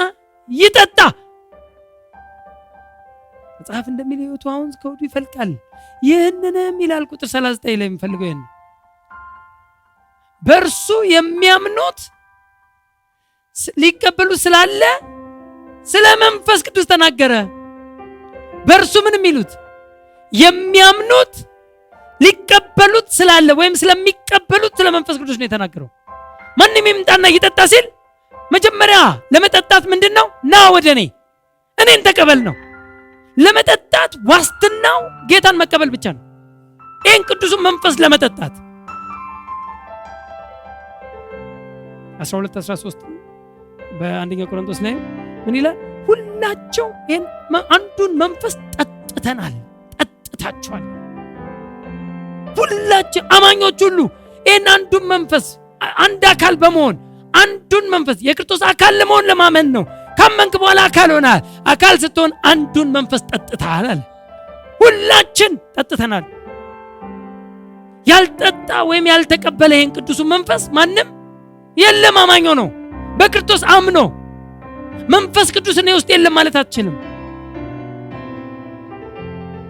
ይጠጣ። መጽሐፍ እንደሚለው ሕይወቱ አሁን ከሆዱ ይፈልቃል። ይህንንም ይላል ቁጥር 39 ላይ የሚፈልገው ይህን በእርሱ የሚያምኑት ሊቀበሉ ስላለ ስለ መንፈስ ቅዱስ ተናገረ። በእርሱ ምን የሚሉት የሚያምኑት ሊቀበሉት ስላለ ወይም ስለሚቀበሉት ስለ መንፈስ ቅዱስ ነው የተናገረው። ማንም ይምጣና ይጠጣ ሲል መጀመሪያ ለመጠጣት ምንድነው? ና ወደ እኔን ተቀበል ነው። ለመጠጣት ዋስትናው ጌታን መቀበል ብቻ ነው። ይህን ቅዱሱን መንፈስ ለመጠጣት 12:13 በአንደኛ ቆሮንቶስ ላይ ምን ይላል? ሁላቸው ይህን አንዱን መንፈስ ጠጥተናል፣ ጠጥታችኋል። ሁላችን አማኞች ሁሉ ይህን አንዱን መንፈስ አንድ አካል በመሆን አንዱን መንፈስ የክርስቶስ አካል ለመሆን ለማመን ነው ካመንክ በኋላ አካል ሆናል። አካል ስትሆን አንዱን መንፈስ ጠጥተሃል አለ። ሁላችን ጠጥተናል። ያልጠጣ ወይም ያልተቀበለ ይህን ቅዱሱ መንፈስ ማንም የለም። አማኞ ነው በክርስቶስ አምኖ መንፈስ ቅዱስ እኔ ውስጥ የለም ማለት አትችልም።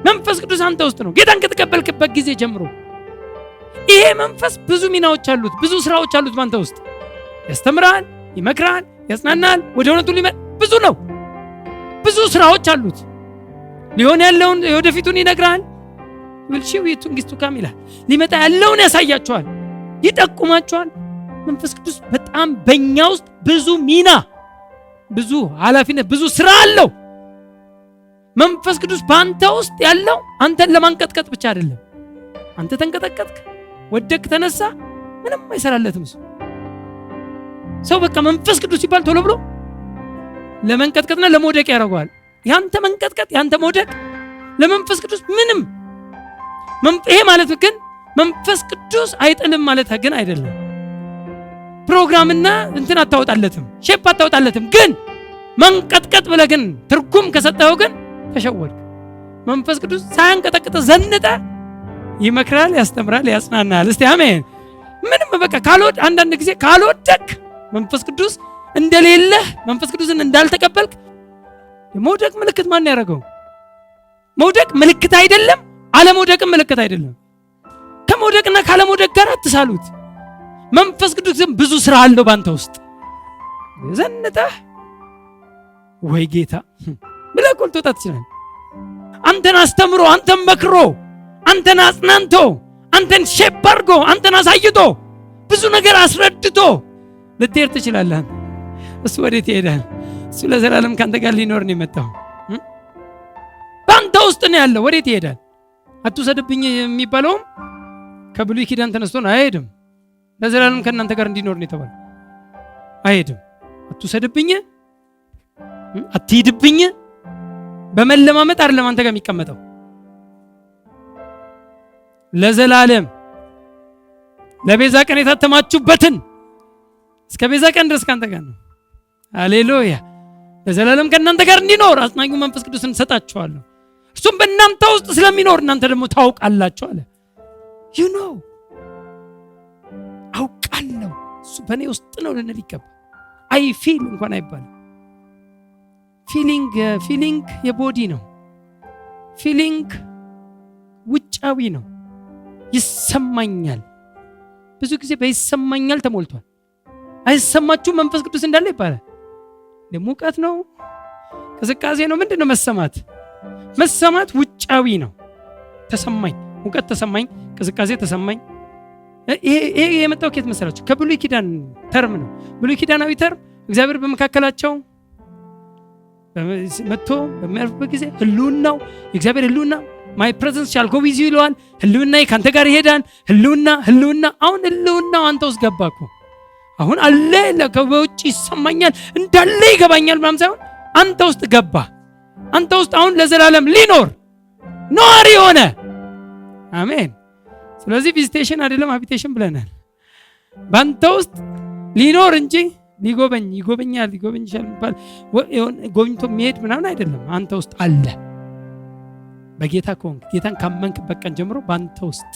መንፈስ ቅዱስ አንተ ውስጥ ነው። ጌታን ከተቀበልክበት ጊዜ ጀምሮ ይሄ መንፈስ ብዙ ሚናዎች አሉት፣ ብዙ ስራዎች አሉት ባንተ ውስጥ። ያስተምራል፣ ይመክራል፣ ያጽናናል፣ ወደ እውነቱ ብዙ ነው። ብዙ ስራዎች አሉት። ሊሆን ያለውን የወደፊቱን ይነግራል። ወልሺው የቱንግስቱ ካሚላ ሊመጣ ያለውን ያሳያቸዋል፣ ይጠቁማቸዋል። መንፈስ ቅዱስ በጣም በእኛ ውስጥ ብዙ ሚና፣ ብዙ ኃላፊነት፣ ብዙ ስራ አለው። መንፈስ ቅዱስ በአንተ ውስጥ ያለው አንተን ለማንቀጥቀጥ ብቻ አይደለም። አንተ ተንቀጠቀጥክ፣ ወደክ፣ ተነሳ፣ ምንም አይሰራለትም ሰው በቃ መንፈስ ቅዱስ ሲባል ቶሎ ብሎ ለመንቀጥቀጥና ለመውደቅ ያደርገዋል። ያንተ መንቀጥቀጥ፣ ያንተ መውደቅ ለመንፈስ ቅዱስ ምንም ይሄ ማለት ግን መንፈስ ቅዱስ አይጥልም ማለት ግን አይደለም። ፕሮግራምና እንትን አታወጣለትም፣ ሼፕ አታወጣለትም። ግን መንቀጥቀጥ ብለህ ግን ትርጉም ከሰጠኸው ግን ተሸወድክ። መንፈስ ቅዱስ ሳያንቀጠቅጥ ዘንጠ ይመክራል፣ ያስተምራል፣ ያጽናናል። እስቲ አሜን። ምንም በቃ አንዳንድ ጊዜ ካልወደቅ መንፈስ ቅዱስ እንደሌለህ መንፈስ ቅዱስን እንዳልተቀበልክ የመውደቅ ምልክት ማን ያደረገው? መውደቅ ምልክት አይደለም፣ አለመውደቅም ምልክት አይደለም። ከመውደቅና ካለመውደቅ ጋር አትሳሉት። መንፈስ ቅዱስም ብዙ ስራ አለው ባንተ ውስጥ። ዘንጠህ ወይ ጌታ ብለህ ቆልጦታ ትችላለህ። አንተን አስተምሮ፣ አንተን መክሮ፣ አንተን አጽናንቶ፣ አንተን ሼፕ አድርጎ፣ አንተን አሳይቶ፣ ብዙ ነገር አስረድቶ ልትሄድ ትችላለህ። እሱ ወዴት ይሄዳል? እሱ ለዘላለም ካንተ ጋር ሊኖር ነው የመጣው። ባንተ ውስጥ ነው ያለው። ወዴት ይሄዳል? አትውሰድብኝ የሚባለውም ከብሉይ ኪዳን ተነስቶ ነው። አይሄድም። ለዘላለም ከእናንተ ጋር እንዲኖር ነው የተባለው። አይሄድም። አትውሰድብኝ፣ አትሂድብኝ በመለማመጥ አይደለም አንተ ጋር የሚቀመጠው። ለዘላለም ለቤዛ ቀን የታተማችሁበትን እስከ ቤዛ ቀን ድረስ ካንተ ጋር ነው። ሃሌሉያ። ለዘላለም ከእናንተ ጋር እንዲኖር አጽናኙ መንፈስ ቅዱስን እንሰጣችኋለሁ። እርሱም በእናንተ ውስጥ ስለሚኖር እናንተ ደግሞ ታውቃላችሁ አለ። you know አውቃለሁ እሱ በእኔ ውስጥ ነው ልንል ይገባል። አይ ፊል እንኳን አይባልም። ፊሊንግ የቦዲ ነው። ፊሊንግ ውጫዊ ነው። ይሰማኛል። ብዙ ጊዜ በይሰማኛል ተሞልቷል። አይሰማችሁ መንፈስ ቅዱስ እንዳለ ይባላል። ሙቀት ነው፣ ቅዝቃዜ ነው። ምንድነው መሰማት? መሰማት ውጫዊ ነው። ተሰማኝ፣ ሙቀት ተሰማኝ፣ ቅዝቃዜ ተሰማኝ። ይሄ የመጣው ከየት መሰላችሁ? ከብሉይ ኪዳን ተርም ነው። ብሉይ ኪዳናዊ ተርም እግዚአብሔር በመካከላቸው መጥቶ በሚያርፍበት ጊዜ ህልውናው፣ የእግዚአብሔር ህልውና ማይ ፕሬዘንስ ሻል ጎ ዊዝ ዩ ይለዋል። ህልውናዬ ካንተ ጋር ይሄዳል። ህልውና አሁን ህልውናው አንተ ውስጥ ገባ እኮ። አሁን አለ በውጭ ይሰማኛል እንዳለ ይገባኛል ምናምን ሳይሆን አንተ ውስጥ ገባ። አንተ ውስጥ አሁን ለዘላለም ሊኖር ነዋሪ ሆነ። አሜን። ስለዚህ ቪዚቴሽን አይደለም ሃቢቴሽን ብለናል። በአንተ ውስጥ ሊኖር እንጂ ይጎበኛል ይባል ጎብኝቶ የሚሄድ ምናምን አይደለም። አንተ ውስጥ አለ። በጌታ ከሆንክ ጌታን ካመንክበት ቀን ጀምሮ በአንተ ውስጥ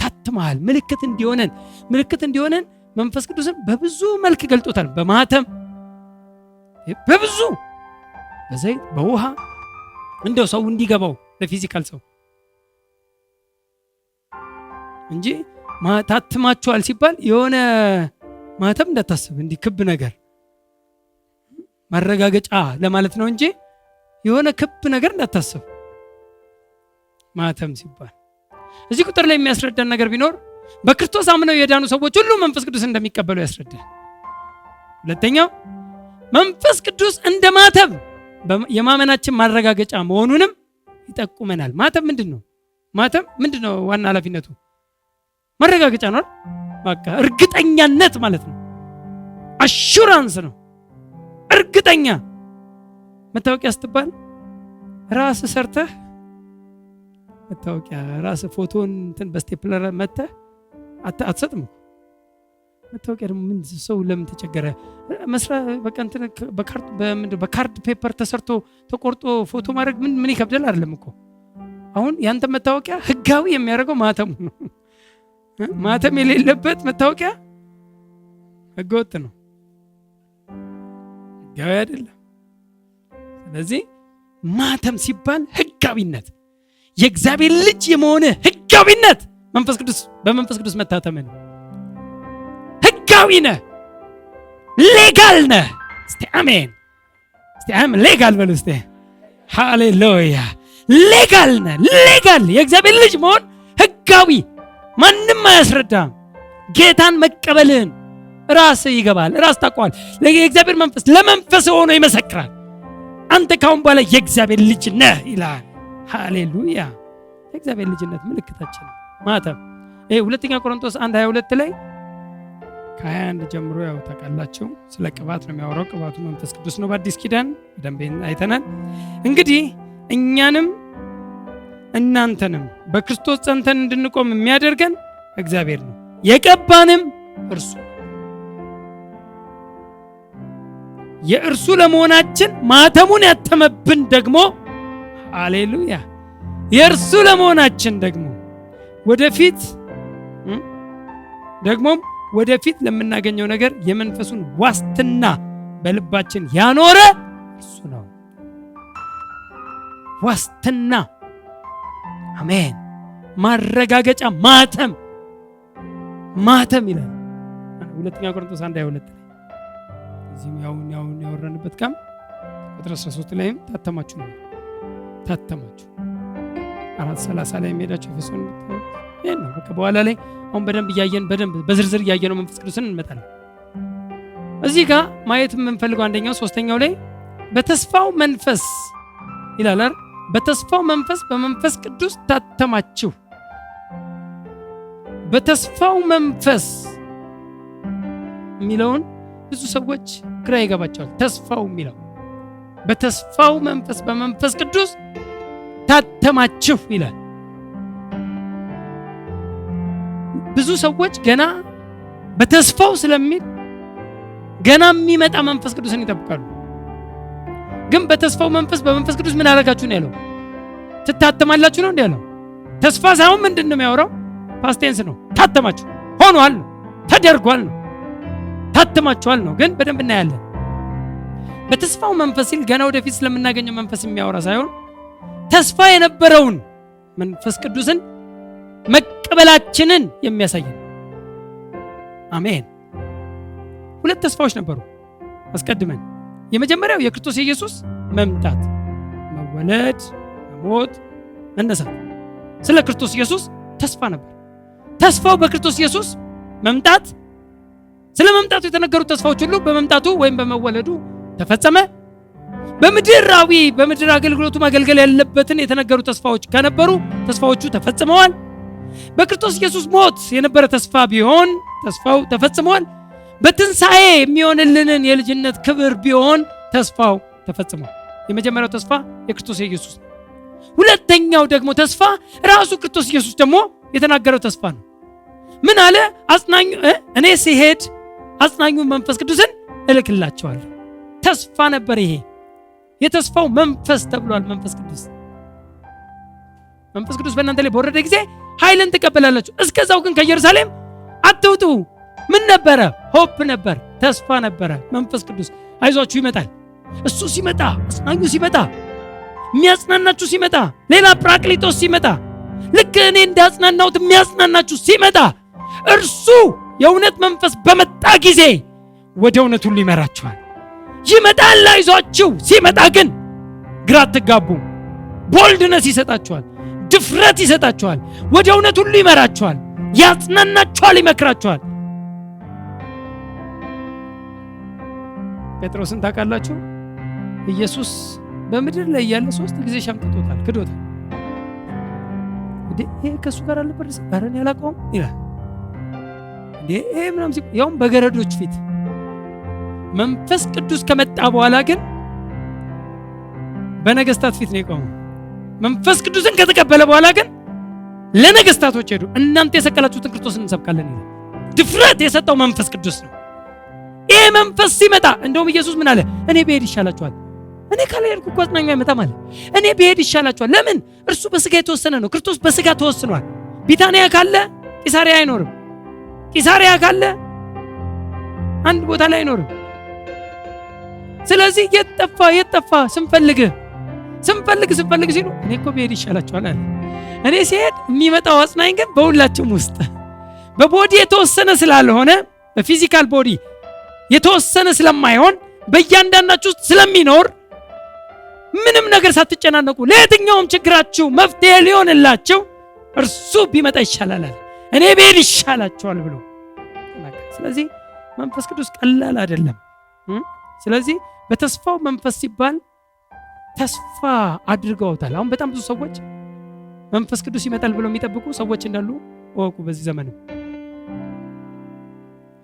ታትመሃል። ምልክት እንዲሆነን መንፈስ ቅዱስን በብዙ መልክ ገልጦታል። በማህተም፣ በብዙ በዘይት፣ በውሃ እንደው ሰው እንዲገባው ለፊዚካል ሰው እንጂ ታትማችኋል ሲባል የሆነ ማህተም እንዳታስብ፣ እንዲህ ክብ ነገር ማረጋገጫ ለማለት ነው እንጂ የሆነ ክብ ነገር እንዳታስብ። ማህተም ሲባል እዚህ ቁጥር ላይ የሚያስረዳን ነገር ቢኖር በክርስቶስ አምነው የዳኑ ሰዎች ሁሉ መንፈስ ቅዱስ እንደሚቀበሉ ያስረዳል። ሁለተኛው መንፈስ ቅዱስ እንደ ማህተም የማመናችን ማረጋገጫ መሆኑንም ይጠቁመናል። ማህተም ምንድነው? ዋና ኃላፊነቱ ማረጋገጫ ነው። በቃ እርግጠኛነት ማለት ነው። አሹራንስ ነው። እርግጠኛ መታወቂያ ስትባል ራስ ሰርተህ መታወቂያ ራስ ፎቶን እንትን በስቴፕለር መተህ አትሰጥም። መታወቂያ ደግሞ ምን ሰው ለምን ተቸገረ? በቃ እንትን በካርድ ፔፐር ተሰርቶ ተቆርጦ ፎቶ ማድረግ ምን ይከብዳል? አይደለም እኮ አሁን ያንተ መታወቂያ ህጋዊ የሚያደርገው ማተሙ ነው። ማተም የሌለበት መታወቂያ ህገወጥ ነው፣ ህጋዊ አይደለም። ስለዚህ ማተም ሲባል ህጋዊነት፣ የእግዚአብሔር ልጅ የመሆነ ህጋዊነት በመንፈስ ቅዱስ መታተም ነው። ህጋዊ ነህ፣ ሌጋል ነህ። እስቲ አሜን፣ እስቲ አሜን። ሌጋል በሉ እስቲ። ሃሌሉያ። ሌጋል ነህ፣ ሌጋል የእግዚአብሔር ልጅ መሆን ህጋዊ፣ ማንም አያስረዳም። ጌታን መቀበልን ራስ ይገባል፣ ራስ ታውቀዋል። የእግዚአብሔር መንፈስ ለመንፈስ ሆኖ ይመሰክራል። አንተ ካሁን በኋላ የእግዚአብሔር ልጅ ነህ ይላል። ሃሌሉያ። የእግዚአብሔር ልጅነት ምልክታችን ማተም። ይሄ ሁለተኛ ቆሮንቶስ 1:22 ላይ ከ21 ጀምሮ ያው ታውቃላችሁ ስለ ቅባት ነው የሚያወራው። ቅባቱ መንፈስ ቅዱስ ነው። በአዲስ ኪዳን በደንብ አይተናል። እንግዲህ እኛንም እናንተንም በክርስቶስ ጸንተን እንድንቆም የሚያደርገን እግዚአብሔር ነው፣ የቀባንም እርሱ። የእርሱ ለመሆናችን ማተሙን ያተመብን ደግሞ ሃሌሉያ፣ የእርሱ ለመሆናችን ደግሞ ወደፊት ለምናገኘው ነገር የመንፈሱን ዋስትና በልባችን ያኖረ እርሱ ነው። ዋስትና፣ አሜን። ማረጋገጫ፣ ማተም ይላል ሁለተኛ ቆሮንቶስ 1:22 ላይ። እዚህም ያውን ያወራንበት ጋር ቁጥር 13 ላይም ታተማችሁ ነው። ታተማችሁ 4:30 ላይ ሄዳችሁ ኤፌሶን ይሄን ነው በቃ። በኋላ ላይ አሁን በደንብ እያየን በደንብ በዝርዝር እያየነው መንፈስ ቅዱስን እንመጣለን። እዚህ ጋር ማየት የምንፈልገው አንደኛው 3ኛው ላይ በተስፋው መንፈስ ይላል። በተስፋው መንፈስ በመንፈስ ቅዱስ ታተማችሁ። በተስፋው መንፈስ የሚለውን ብዙ ሰዎች ግራ ይገባቸዋል። ተስፋው የሚለው በተስፋው መንፈስ በመንፈስ ቅዱስ ታተማችሁ ይላል። ብዙ ሰዎች ገና በተስፋው ስለሚል ገና የሚመጣ መንፈስ ቅዱስን ይጠብቃሉ። ግን በተስፋው መንፈስ በመንፈስ ቅዱስ ምን አደረጋችሁ ነው ያለው? ትታተማላችሁ ነው እንዴ ያለው? ተስፋ ሳይሆን ምንድን ነው የሚያወራው? ፓስት ቴንስ ነው። ታተማችሁ፣ ሆኗል ነው፣ ተደርጓል ነው፣ ታተማችኋል ነው። ግን በደንብ እናያለን። በተስፋው መንፈስ ሲል ገና ወደፊት ስለምናገኘው መንፈስ የሚያወራ ሳይሆን ተስፋ የነበረውን መንፈስ ቅዱስን መቀበላችንን የሚያሳይ ነው። አሜን። 2 ተስፋዎች ነበሩ አስቀድመን። የመጀመሪያው የክርስቶስ ኢየሱስ መምጣት፣ መወለድ፣ መሞት፣ መነሳት። ስለ ክርስቶስ ኢየሱስ ተስፋ ነበር። ተስፋው በክርስቶስ ኢየሱስ መምጣት፣ ስለ መምጣቱ የተነገሩት ተስፋዎች ሁሉ በመምጣቱ ወይም በመወለዱ ተፈጸመ። በምድር አገልግሎቱ ማገልገል ያለበትን የተነገሩ ተስፋዎች ከነበሩ ተስፋዎቹ ተፈጽመዋል። በክርስቶስ ኢየሱስ ሞት የነበረ ተስፋ ቢሆን ተስፋው ተፈጽመዋል። በትንሣኤ የሚሆንልንን የልጅነት ክብር ቢሆን ተስፋው ተፈጽሟል። የመጀመሪያው ተስፋ የክርስቶስ ኢየሱስ ነው። ሁለተኛው ደግሞ ተስፋ ራሱ ክርስቶስ ኢየሱስ ደግሞ የተናገረው ተስፋ ነው። ምን አለ? እኔ ሲሄድ አጽናኙ መንፈስ ቅዱስን እልክላቸዋለሁ። ተስፋ ነበር ይሄ። የተስፋው መንፈስ ተብሏል። መንፈስ ቅዱስ በእናንተ ላይ በወረደ ጊዜ ኃይልን ትቀበላላችሁ። እስከዛው ግን ከኢየሩሳሌም አትውጡ። ምን ነበረ? ሆፕ ነበር፣ ተስፋ ነበረ። መንፈስ ቅዱስ አይዟችሁ ይመጣል። እሱ ሲመጣ፣ አጽናኙ ሲመጣ፣ የሚያጽናናችሁ ሲመጣ፣ ሌላ ፕራክሊቶስ ሲመጣ፣ ልክ እኔ እንዳጽናናሁት የሚያጽናናችሁ ሲመጣ፣ እርሱ የእውነት መንፈስ በመጣ ጊዜ ወደ እውነት ሁሉ ይመራችኋል። ይመጣል፣ አይዟችሁ። ሲመጣ ግን ግራ አትጋቡ። ቦልድነስ ይሰጣችኋል፣ ድፍረት ይሰጣችኋል፣ ወደ እውነት ሁሉ ይመራችኋል፣ ያጽናናችኋል፣ ይመክራችኋል። ጴጥሮስን ታውቃላችሁ? ኢየሱስ በምድር ላይ ያለ 3 ጊዜ ሸምጥቶታል፣ ክዶታል። ይሄ ከሱ ጋር አልነበር? ባረን ያላቀውም ይላል። ይሄ ምናምን ያውም በገረዶች ፊት። መንፈስ ቅዱስ ከመጣ በኋላ ግን በነገስታት ፊት ነው የቆመው። መንፈስ ቅዱስን ከተቀበለ በኋላ ግን ለነገስታቶች ሄዱ። እናንተ የሰቀላችሁትን ክርስቶስን እንሰብካለን ይላል። ድፍረት የሰጠው መንፈስ ቅዱስ ነው። ይሄ መንፈስ ሲመጣ እንደውም ኢየሱስ ምን አለ? እኔ ብሄድ ይሻላችኋል። እኔ ካልሄድኩ እኮ አጽናኙ አይመጣም አለ። እኔ ብሄድ ይሻላችኋል። ለምን? እርሱ በስጋ የተወሰነ ነው። ክርስቶስ በስጋ ተወስኗል። ቢታንያ ካለ ቂሳሪያ አይኖርም። ቂሳሪያ ካለ አንድ ቦታ ላይ አይኖርም። ስለዚህ የጠፋ ስንፈልግ ሲሉ እኔ እኮ ብሄድ ይሻላችኋል አለ። እኔ ሲሄድ የሚመጣው አጽናኝ ግን በሁላችሁም ውስጥ በቦዲ የተወሰነ ስላልሆነ በፊዚካል ቦዲ የተወሰነ ስለማይሆን በእያንዳንዳችሁ ውስጥ ስለሚኖር ምንም ነገር ሳትጨናነቁ ለየትኛውም ችግራችሁ መፍትሄ ሊሆንላችሁ እርሱ ቢመጣ ይሻላል አለ። እኔ ብሄድ ይሻላችኋል ብሎ። ስለዚህ መንፈስ ቅዱስ ቀላል አይደለም። ስለዚህ በተስፋው መንፈስ ሲባል ተስፋ አድርገውታል። አሁን በጣም ብዙ ሰዎች መንፈስ ቅዱስ ይመጣል ብለው የሚጠብቁ ሰዎች እንዳሉ ወቁ። በዚህ ዘመን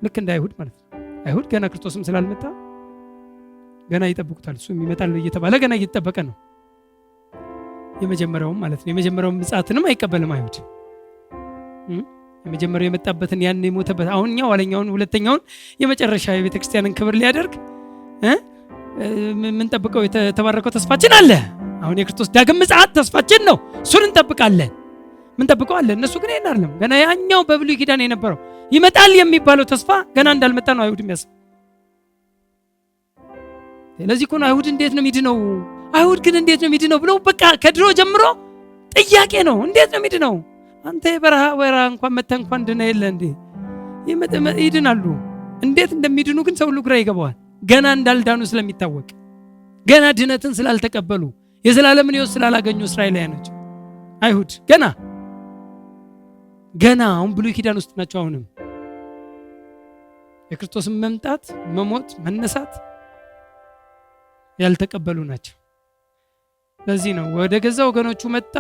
ልክ እንደ አይሁድ ማለት ነው። አይሁድ ገና ክርስቶስም ስላልመጣ ገና ይጠብቁታል። እሱ ይመጣል እየተባለ ገና እየተጠበቀ ነው። የመጀመሪያውም ማለት ነው። የመጀመሪያው ምጽአትንም አይቀበልም አይሁድ። የመጀመሪያው የመጣበትን ያን የሞተበት አሁን እኛ ኋለኛውን ሁለተኛውን የመጨረሻ የቤተ ክርስቲያንን ክብር ሊያደርግ ምን ጠብቀው የተባረከው ተስፋችን አለ። አሁን የክርስቶስ ዳግም ምጽአት ተስፋችን ነው። እሱን እንጠብቃለን። ምን ጠብቀው አለ። እነሱ ግን ይሄን አይደለም። ገና ያኛው በብሉይ ኪዳን የነበረው ይመጣል የሚባለው ተስፋ ገና እንዳልመጣ ነው አይሁድ የሚያስብ። ስለዚህ እኮ ነው አይሁድ እንዴት ነው የሚድነው? አይሁድ ግን እንዴት ነው የሚድነው ብለው በቃ ከድሮ ጀምሮ ጥያቄ ነው። እንዴት ነው የሚድነው? አንተ የበረሃ ወራ እንኳን መተህ እንኳን ድነ የለ እንዴ? ይድናሉ። እንዴት እንደሚድኑ ግን ሰው ሁሉ ግራ ይገባዋል። ገና እንዳልዳኑ ስለሚታወቅ፣ ገና ድነትን ስላልተቀበሉ፣ የዘላለምን ሕይወት ስላላገኙ እስራኤላውያኖች አይሁድ ገና አሁን ብሉይ ኪዳን ውስጥ ናቸው። አሁንም የክርስቶስን መምጣት፣ መሞት፣ መነሳት ያልተቀበሉ ናቸው። ለዚህ ነው ወደ ገዛ ወገኖቹ መጣ፣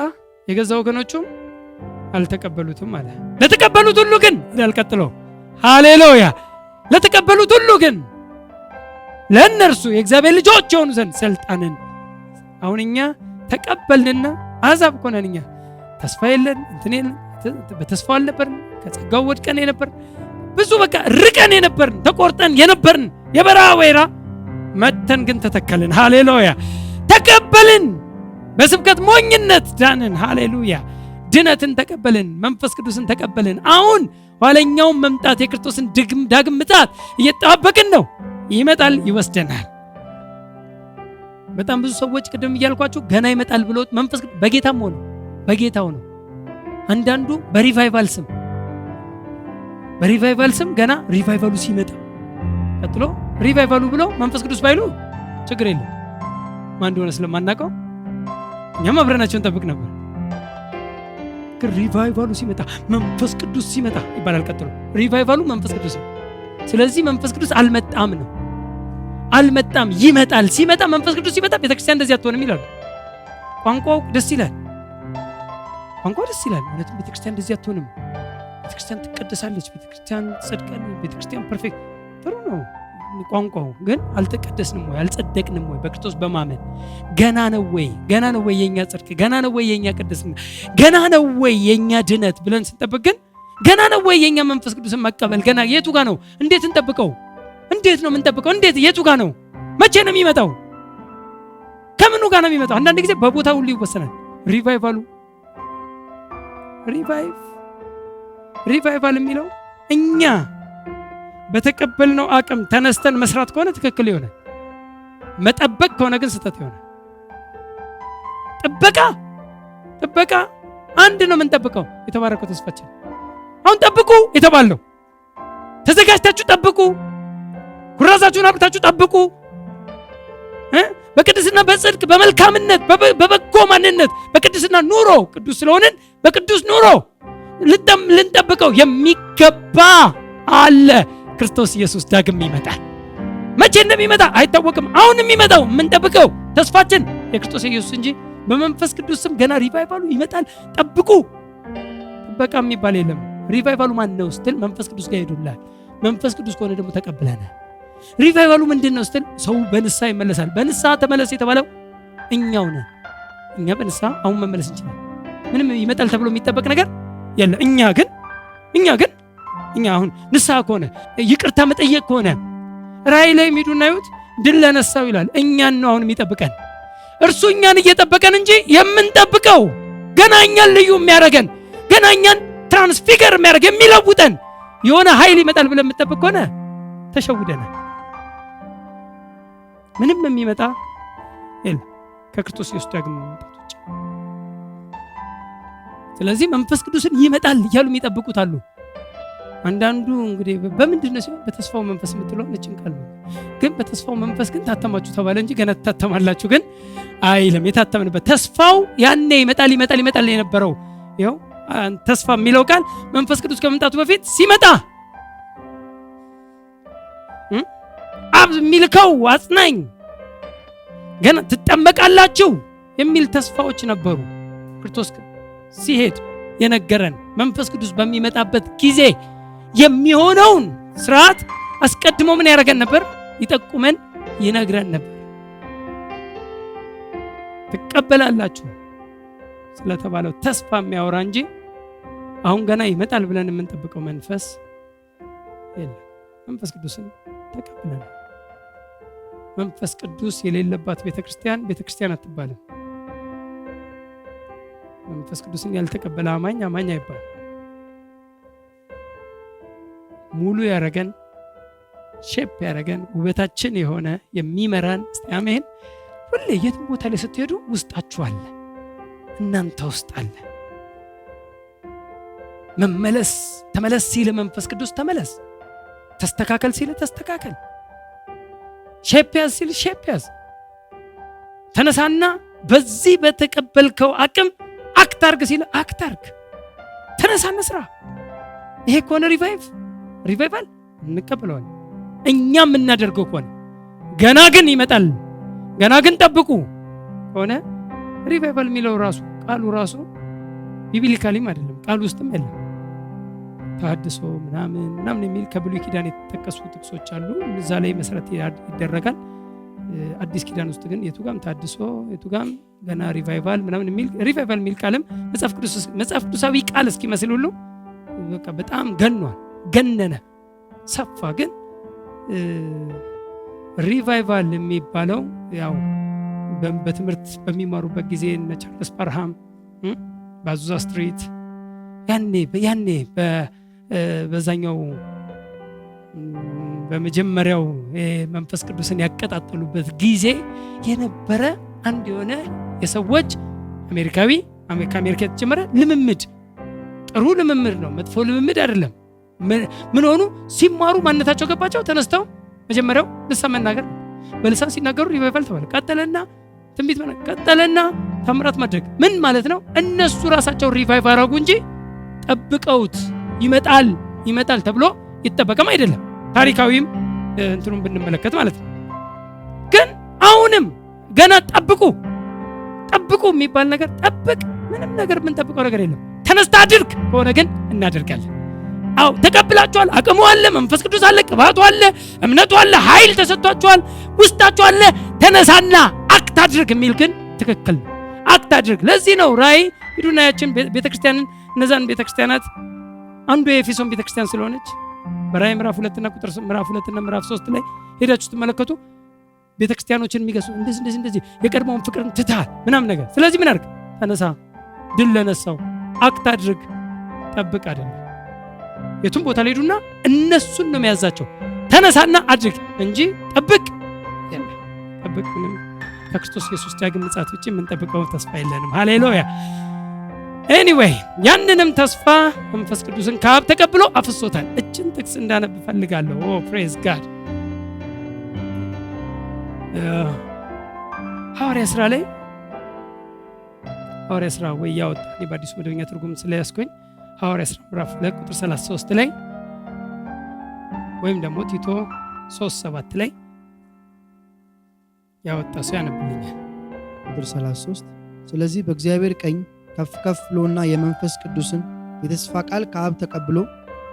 የገዛ ወገኖቹም አልተቀበሉትም አለ። ለተቀበሉት ሁሉ ግን ያልቀጥሎ ሃሌሉያ፣ ለተቀበሉት ሁሉ ግን ለእነርሱ የእግዚአብሔር ልጆች የሆኑ ዘንድ ስልጣንን። አሁን እኛ ተቀበልንና አሕዛብ እኮ ነን። እኛ ተስፋ የለን እንትን የለን፣ በተስፋ አልነበርን፣ ከጸጋው ወድቀን የነበርን፣ ብዙ በቃ ርቀን የነበርን፣ ተቆርጠን የነበርን የበረሃ ወይራ መተን ግን ተተከልን። ሃሌሉያ፣ ተቀበልን። በስብከት ሞኝነት ዳንን። ሃሌሉያ፣ ድነትን ተቀበልን፣ መንፈስ ቅዱስን ተቀበልን። አሁን ኋለኛውን መምጣት የክርስቶስን ዳግም ምጽአት እየተጠባበቅን ነው። ይመጣል፣ ይወስደናል። በጣም ብዙ ሰዎች ቅድም እያልኳችሁ ገና ይመጣል ብሎ መንፈስ ቅዱስ በጌታም ሆነ በጌታው ነው። አንዳንዱ በሪቫይቫል ስም ገና ሪቫይቫሉ ሲመጣ ቀጥሎ ሪቫይቫሉ ብሎ መንፈስ ቅዱስ ባይሉ ችግር የለም። ማን እንደሆነ ስለማናውቀው እኛም አብረናቸውን ጠብቅ ነበር። ግን ሪቫይቫሉ ሲመጣ መንፈስ ቅዱስ ሲመጣ ይባላል። ቀጥሎ ሪቫይቫሉ መንፈስ ቅዱስ ነው። ስለዚህ መንፈስ ቅዱስ አልመጣም ነው። አልመጣም፣ ይመጣል። ሲመጣ መንፈስ ቅዱስ ሲመጣ ቤተክርስቲያን እንደዚህ አትሆንም ይላሉ። ቋንቋው ደስ ይላል። እውነትም ቤተክርስቲያን እንደዚህ አትሆንም። ቤተክርስቲያን ትቀደሳለች፣ ቤተክርስቲያን ትጸድቃለች፣ ቤተክርስቲያን ፐርፌክት ጥሩ ነው ቋንቋው። ግን አልተቀደስንም ወይ? አልጸደቅንም ወይ? በክርስቶስ በማመን ገና ነው ወይ የኛ ጽድቅ? ገና ነው ወይ የኛ ቅድስና? ገና ነው ወይ የኛ ድነት ብለን ስንጠብቅ ግን ገና ነው ወይ የኛ መንፈስ ቅዱስን መቀበል? ገና የቱ ጋር ነው? እንዴት እንጠብቀው? እንዴት ነው የምንጠብቀው? እንዴት የቱ ጋር ነው? መቼ ነው የሚመጣው? ከምኑ ጋር ነው የሚመጣው? አንዳንድ ጊዜ በቦታ ሁሉ ይወሰናል። ሪቫይቫል የሚለው እኛ በተቀበልነው አቅም ተነስተን መስራት ከሆነ ትክክል ይሆናል። መጠበቅ ከሆነ ግን ስህተት ይሆናል። ጥበቃ አንድ ነው የምንጠብቀው፣ የተባረከው ተስፋችን። አሁን ጠብቁ የተባለው ተዘጋጅታችሁ ጠብቁ፣ ኩራዛችሁን አብርታችሁ ጠብቁ። በቅድስና በጽድቅ በመልካምነት በበጎ ማንነት በቅድስና ኑሮ፣ ቅዱስ ስለሆንን በቅዱስ ኑሮ ልንጠብቀው የሚገባ አለ። ክርስቶስ ኢየሱስ ዳግም ይመጣል። መቼ እንደሚመጣ አይታወቅም። አሁን የሚመጣው የምንጠብቀው ተስፋችን የክርስቶስ ኢየሱስ እንጂ በመንፈስ ቅዱስ ስም ገና ሪቫይቫሉ ይመጣል ጠብቁ። ጥበቃ የሚባል የለም። ሪቫይቫሉ ማን ነው ስትል መንፈስ ቅዱስ ጋር ሄዱላል። መንፈስ ቅዱስ ከሆነ ደግሞ ተቀብለናል። ሪቫይቫሉ ምንድን ነው ስትል ሰው በንስሐ ይመለሳል። በንስሐ ተመለስ የተባለው እኛው ነን። እኛ በንስሐ አሁን መመለስ እንችላለን። ምንም ይመጣል ተብሎ የሚጠበቅ ነገር የለም። እኛ ግን እኛ አሁን ንስሐ ከሆነ ይቅርታ መጠየቅ ከሆነ ራእይ ላይ የሚሄዱና ይሁት ድል ለነሳው ይላል። እኛን ነው አሁን የሚጠብቀን። እርሱ እኛን እየጠበቀን እንጂ የምንጠብቀው ገና እኛን ልዩ የሚያደርገን ገና እኛን ትራንስፊገር የሚያደርግ የሚለውጠን የሆነ ኃይል ይመጣል ብለን የምንጠብቅ ከሆነ ተሸውደናል። ምንም የሚመጣ የለም ከክርስቶስ ኢየሱስ ዳግም መምጣት ውጭ። ስለዚህ መንፈስ ቅዱስን ይመጣል እያሉ የሚጠብቁት አሉ። አንዳንዱ እንግዲህ በምንድን ነው ሲሆን በተስፋው መንፈስ የምትለው ነጭን ቃል ነው። ግን በተስፋው መንፈስ ግን ታተማችሁ ተባለ እንጂ ገና ትታተማላችሁ ግን አይልም። የታተምንበት ተስፋው ያኔ ይመጣል የነበረው ይኸው ተስፋ የሚለው ቃል መንፈስ ቅዱስ ከመምጣቱ በፊት ሲመጣ አብ የሚልከው አጽናኝ ገና ትጠመቃላችሁ የሚል ተስፋዎች ነበሩ። ክርስቶስ ሲሄድ የነገረን መንፈስ ቅዱስ በሚመጣበት ጊዜ የሚሆነውን ስርዓት አስቀድሞ ምን ያደርገን ነበር? ይጠቁመን፣ ይነግረን ነበር። ትቀበላላችሁ ስለተባለው ተስፋ የሚያወራ እንጂ አሁን ገና ይመጣል ብለን የምንጠብቀው መንፈስ የለም። መንፈስ ቅዱስን ተቀብለናል። መንፈስ ቅዱስ የሌለባት ቤተክርስቲያን አትባልም። መንፈስ ቅዱስን ያልተቀበለ አማኝ አይባልም። ሙሉ ያረገን ሼፕ ያረገን ውበታችን የሆነ የሚመራን አሜን። ሁሌ የትም ቦታ ላይ ስትሄዱ ውስጣችሁ አለ፣ እናንተ ውስጥ አለ። ተመለስ ሲል መንፈስ ቅዱስ ተመለስ፣ ተስተካከል ሲል ተስተካከል፣ ሼፕ ያዝ ሲል ሼፕ ያዝ፣ ተነሳና በዚህ በተቀበልከው አቅም አክት አርግ ሲል አክት አርግ፣ ተነሳና ስራ። ይሄ ከሆነ ሪቫይቫል እንቀበለዋል። እኛም እናደርገው ከሆነ ገና ግን ይመጣል፣ ገና ግን ጠብቁ ከሆነ ሪቫይቫል የሚለው ራሱ ቃሉ ራሱ ቢብሊካሊም አይደለም፣ ቃሉ ውስጥም የለም። ተሐድሶ ምናምን የሚል ከብሉይ ኪዳን የተጠቀሱ ጥቅሶች አሉ። እዛ ላይ መሰረት ይደረጋል። አዲስ ኪዳን ውስጥ ግን የቱጋም ተሐድሶ የቱጋም ገና ሪቫይቫል ምናምን የሚል ሪቫይቫል የሚል ቃልም መጽሐፍ ቅዱሳዊ ቃል እስኪመስል ሁሉ በቃ በጣም ገነነ ሰፋ። ግን ሪቫይቫል የሚባለው ያው በትምህርት በሚማሩበት ጊዜ እነ ቻርልስ ፓርሃም በአዙዛ ስትሪት ያኔ በዛኛው በመጀመሪያው መንፈስ ቅዱስን ያቀጣጠሉበት ጊዜ የነበረ አንድ የሆነ የሰዎች ከአሜሪካ የተጀመረ ልምምድ፣ ጥሩ ልምምድ ነው፣ መጥፎ ልምምድ አይደለም። ምን ሆኑ? ሲማሩ ማንነታቸው ገባቸው። ተነስተው መጀመሪያው ልሳን መናገር፣ በልሳን ሲናገሩ ሪቫይቫል ተባለ። ቀጠለና ትንቢት ቀጠለና ተአምራት ማድረግ። ምን ማለት ነው? እነሱ ራሳቸው ሪቫይቭ አደረጉ እንጂ ጠብቀውት ይመጣል ተብሎ ይጠበቀም አይደለም። ታሪካዊም እንትኑን ብንመለከት ማለት ነው። ግን አሁንም ገና ጠብቁ የሚባል ነገር ጠብቅ፣ ምንም ነገር የምንጠብቀው ነገር የለም። ተነስታ አድርግ ከሆነ ግን እናደርጋለን። አው ተቀብላችኋል፣ አቅሙ አለ፣ መንፈስ ቅዱስ አለ፣ ቅባቱ አለ፣ እምነቱ አለ፣ ኃይል ተሰጥቷችኋል፣ ውስጣችሁ አለ። ተነሳና አክት አድርግ የሚል ግን ትክክል ነው። አክት አድርግ። ለዚህ ነው ራእይ ሂዱና ያችን ቤተክርስቲያንን እነዛን ቤተክርስቲያናት አንዱ የኤፌሶን ቤተክርስቲያን ስለሆነች በራእይ ምዕራፍ 2 እና ምዕራፍ 3 ላይ ሄዳችሁ ትመለከቱ። ቤተክርስቲያኖችን የሚገሱ እንደዚህ የቀድሞውን ፍቅርን ትተሃል ምናምን ነገር። ስለዚህ ምን አድርግ? ተነሳ፣ ድል ለነሳው አክት አድርግ፣ ጠብቅ አይደለም። የቱም ቦታ ላይ ሄዱና እነሱን ነው የሚያዛቸው። ተነሳና አድርግ እንጂ ጠብቅ ምንም ከክርስቶስ ኢየሱስ ዳግም ምጽአት ውጪ የምንጠብቀው ተስፋ የለንም። ሃሌሉያ። ኤኒዌይ ያንንም ተስፋ መንፈስ ቅዱስን ከአብ ተቀብሎ አፍሶታል። እችን ጥቅስ እንዳነብ ፈልጋለሁ። ፕሬዝ ጋድ። ሐዋርያ ሥራ ወይ ያወጣ እኔ በአዲሱ መደበኛ ትርጉም ስለያዝኩኝ ሐዋርያ ሥራ ምዕራፍ 2 ቁጥር 33 ላይ ወይም ደግሞ ቲቶ 3:7 ላይ ያወጣ ሰው ያነብልኛል። ቁጥር 33 ስለዚህ በእግዚአብሔር ቀኝ ከፍ ከፍ ብሎና የመንፈስ ቅዱስን የተስፋ ቃል ከአብ ተቀብሎ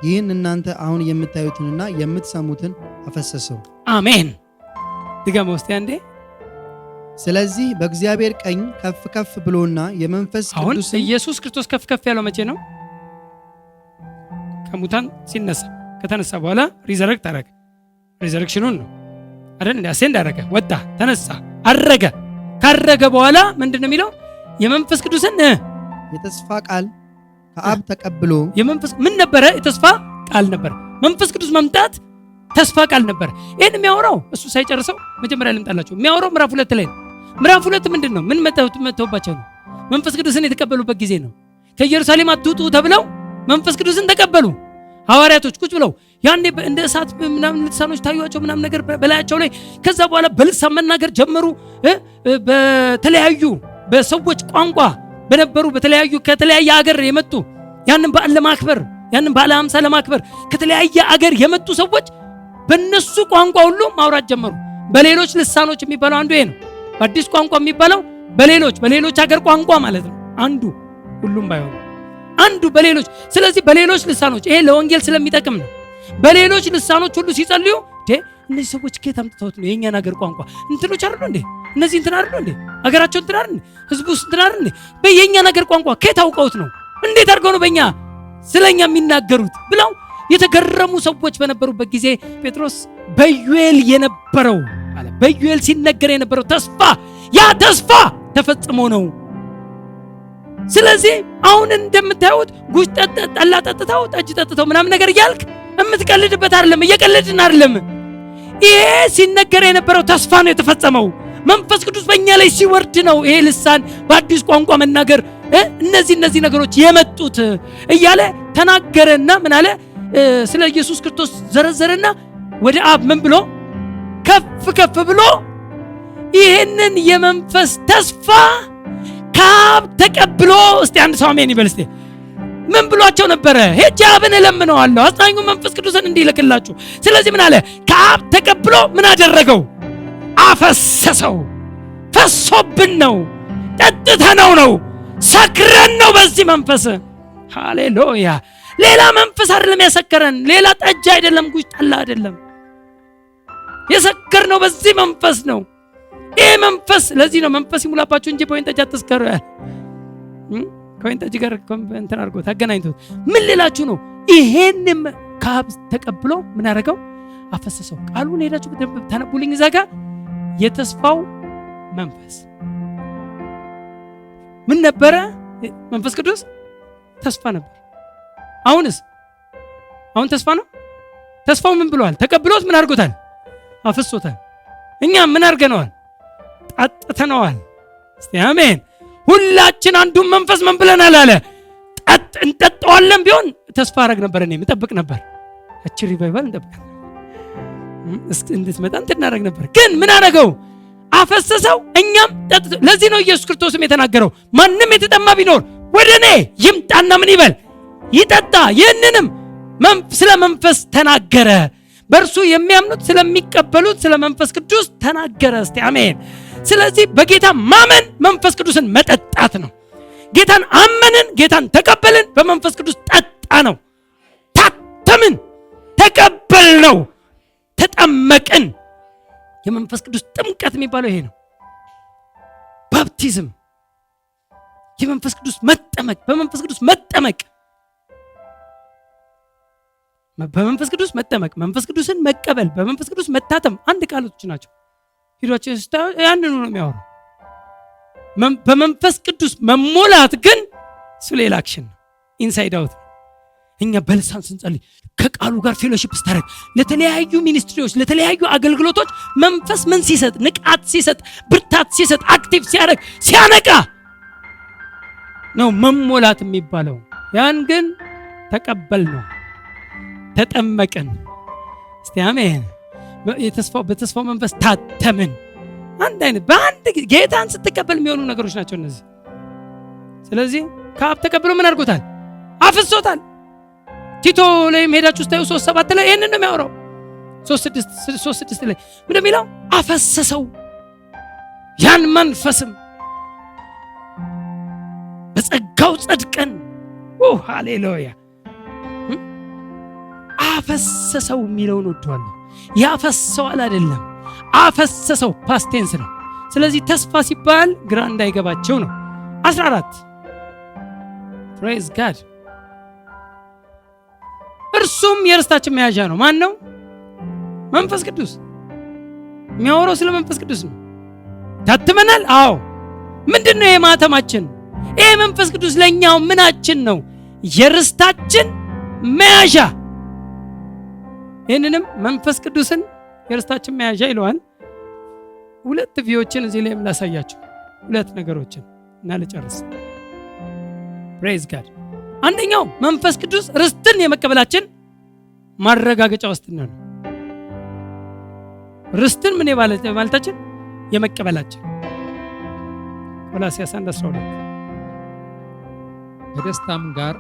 ይህን እናንተ አሁን የምታዩትንና የምትሰሙትን አፈሰሰው። አሜን። ድገም ውስጥ አንዴ። ስለዚህ በእግዚአብሔር ቀኝ ከፍ ከፍ ብሎና የመንፈስ ቅዱስን ኢየሱስ ክርስቶስ ከፍ ከፍ ያለው መቼ ነው? ከሙታን ሲነሳ ከተነሳ በኋላ ሪዘረክት አረገ። ሪዘረክሽኑን ነው አይደል እንዴ? አሴንድ አረገ፣ ወጣ፣ ተነሳ፣ አረገ። ካረገ በኋላ ምንድነው የሚለው? የመንፈስ ቅዱስን የተስፋ ቃል ከአብ ተቀብሎ የመንፈስ ምን ነበረ? የተስፋ ቃል ነበር። መንፈስ ቅዱስ መምጣት ተስፋ ቃል ነበር። ይሄን የሚያወራው እሱ ሳይጨርሰው መጀመሪያ ልምጣላችሁ። የሚያወራው ምዕራፍ 2 ላይ ነው። ምዕራፍ 2 ምንድነው? ምን መተውባቸው ነው? መንፈስ ቅዱስን የተቀበሉበት ጊዜ ነው። ከኢየሩሳሌም አትውጡ ተብለው መንፈስ ቅዱስን ተቀበሉ። ሐዋርያቶች ቁጭ ብለው ያኔ እንደ እሳት ምናምን ልሳኖች ታዩአቸው ምናምን ነገር በላያቸው ላይ። ከዛ በኋላ በልሳን መናገር ጀመሩ። በተለያዩ በሰዎች ቋንቋ በነበሩ ከተለያየ ሀገር የመጡ ያንን በዓል ለማክበር ያንን በዓለ ሃምሳ ለማክበር ከተለያየ ሀገር የመጡ ሰዎች በእነሱ ቋንቋ ሁሉ ማውራት ጀመሩ። በሌሎች ልሳኖች የሚባለው አንዱ ይሄ ነው። በአዲስ ቋንቋ የሚባለው በሌሎች ሀገር ቋንቋ ማለት ነው። አንዱ ሁሉም ባይሆን አንዱ በሌሎች። ስለዚህ በሌሎች ልሳኖች ይሄ ለወንጌል ስለሚጠቅም ነው። በሌሎች ልሳኖች ሁሉ ሲጸልዩ እነዚህ ሰዎች ከየት አምጥተውት ነው የኛን ሀገር ቋንቋ እንትኖች አይደሉ እንዴ? እነዚህ እንትን አይደሉ እንዴ? ሀገራቸው እንትን አይደል እንዴ? ህዝቡስ እንትን አይደል እንዴ? በየኛን ሀገር ቋንቋ ከየት አውቀውት ነው? እንዴት አድርገው ነው በእኛ ስለኛ የሚናገሩት ብለው የተገረሙ ሰዎች በነበሩበት ጊዜ ጴጥሮስ በዩኤል የነበረው አለ። በዩኤል ሲነገር የነበረው ተስፋ ያ ተስፋ ተፈጽሞ ነው። ስለዚህ አሁን እንደምታዩት ጉሽ ጠላ ጠጥተው ጠጅ ጠጥተው ምናምን ነገር እያልክ የምትቀልድበት አይደለም፣ እየቀለድን አይደለም። ይሄ ሲነገር የነበረው ተስፋ ነው የተፈጸመው። መንፈስ ቅዱስ በእኛ ላይ ሲወርድ ነው ይሄ ልሳን በአዲስ ቋንቋ መናገር እነዚህ ነገሮች የመጡት እያለ ተናገረና ምን አለ? ስለ ኢየሱስ ክርስቶስ ዘረዘረና ወደ አብ ምን ብሎ ከፍ ብሎ ይሄንን የመንፈስ ተስፋ ከአብ ተቀብሎ እስቲ አንድ ሰው አሜን ይበል እስቲ። ምን ብሏቸው ነበረ? ሄጄ አብን እለምነዋለሁ አጽናኙ መንፈስ ቅዱስን እንዲልክላችሁ። ስለዚህ ምን አለ? ከአብ ተቀብሎ ምን አደረገው? አፈሰሰው። ፈሶብን ነው፣ ጠጥተነው ነው፣ ሰክረን ነው በዚህ መንፈስ። ሃሌሉያ! ሌላ መንፈስ አይደለም ያሰከረን፣ ሌላ ጠጅ አይደለም፣ ጉሽ ጠላ አይደለም። የሰከርነው በዚህ መንፈስ ነው። ይሄ መንፈስ ለዚህ ነው መንፈስ ይሙላባችሁ እንጂ በወይን ጠጅ አትስከሩ ያለ። ከወይን ጠጅ ጋር እንትን አድርጎ ታገናኝቶት ምን ልላችሁ ነው? ይሄንም ከአብ ተቀብሎ ምን አደረገው? አፈሰሰው። ቃሉን ሄዳችሁ ታነቡልኝ። እዛ ጋር የተስፋው መንፈስ ምን ነበረ? መንፈስ ቅዱስ ተስፋ ነበር። አሁን ተስፋ ነው። ተስፋው ምን ብሏል? ተቀብሎት ምን አድርጎታል? አፈሶታል። እኛ ምን አድርገነዋል? ጠጥተነዋል። እስቲ አሜን። ሁላችን አንዱን መንፈስ ምን ብለናል አለ? እንጠጣዋለን። ቢሆን ተስፋ አረግ ነበር፣ እኔ ምጠብቅ ነበር። እቺ ሪቫይቫል እንጠብቅ እንድትመጣ እንድናረግ ነበር። ግን ምን አደረገው? አፈሰሰው። እኛም ለዚህ ነው ኢየሱስ ክርስቶስም የተናገረው ማንም የተጠማ ቢኖር ወደ እኔ ይምጣና ምን ይበል? ይጠጣ። ይህንንም ስለ መንፈስ ተናገረ። በእርሱ የሚያምኑት ስለሚቀበሉት ስለ መንፈስ ቅዱስ ተናገረ። እስቲ አሜን። ስለዚህ በጌታ ማመን መንፈስ ቅዱስን መጠጣት ነው። ጌታን አመንን፣ ጌታን ተቀበልን፣ በመንፈስ ቅዱስ ጠጣ ነው። ታተምን፣ ተቀበል ነው፣ ተጠመቅን። የመንፈስ ቅዱስ ጥምቀት የሚባለው ይሄ ነው። ባፕቲዝም የመንፈስ ቅዱስ መጠመቅ፣ በመንፈስ ቅዱስ መጠመቅ፣ በመንፈስ ቅዱስ መጠመቅ፣ መንፈስ ቅዱስን መቀበል፣ በመንፈስ ቅዱስ መታተም አንድ ቃሎች ናቸው። ሂዷቸው ያንኑ ነው የሚያወሩ። በመንፈስ ቅዱስ መሞላት ግን እሱ ሌላ አክሽን ነው፣ ኢንሳይድ አውት ነው። እኛ በልሳን ስንጸልይ ከቃሉ ጋር ፌሎሺፕ ስታደርግ ለተለያዩ ሚኒስትሪዎች ለተለያዩ አገልግሎቶች መንፈስ ምን ሲሰጥ? ንቃት ሲሰጥ፣ ብርታት ሲሰጥ፣ አክቲቭ ሲያደርግ፣ ሲያነቃ ነው መሞላት የሚባለው። ያን ግን ተቀበል ነው፣ ተጠመቅን። እስቲ አሜን። በተስፋው መንፈስ ታተምን። አንድ አይነት በአንድ ጌታን ስትቀበል የሚሆኑ ነገሮች ናቸው እነዚህ። ስለዚህ ከአብ ተቀብሎ ምን አድርጎታል? አፍሶታል። ቲቶ ላይ ሄዳችሁ ስታዩ 3:7 ላይ ይሄንን ነው የሚያወራው። 3:6 ላይ ምን እንደሚለው? አፈሰሰው። ያን መንፈስም በጸጋው ጸድቀን ሃሌሉያ አፈሰሰው የሚለውን ወደዋለሁ። ያፈሰዋል አይደለም፣ አፈሰሰው ፓስቴንስ ነው። ስለዚህ ተስፋ ሲባል ግራ እንዳይገባቸው ነው። 14 ፕሬዝ ጋድ እርሱም የርስታችን መያዣ ነው። ማን ነው? መንፈስ ቅዱስ። የሚያወራው ስለ መንፈስ ቅዱስ ነው። ታትመናል። አዎ። ምንድነው የማተማችን? ይሄ መንፈስ ቅዱስ ለኛው ምናችን ነው? የርስታችን መያዣ። ይህንንም መንፈስ ቅዱስን የርስታችን መያዣ ይለዋል። ሁለት ቪዲዮችን እዚህ ላይ ላሳያችሁ፣ ሁለት ነገሮችን እና ልጨርስ። ፕሬዝ ጋድ። አንደኛው መንፈስ ቅዱስ ርስትን የመቀበላችን ማረጋገጫ ዋስትና ነው። ርስትን ምን ማለታችን? የመቀበላችን። ቆላስይስ 1:12 ከደስታም ጋር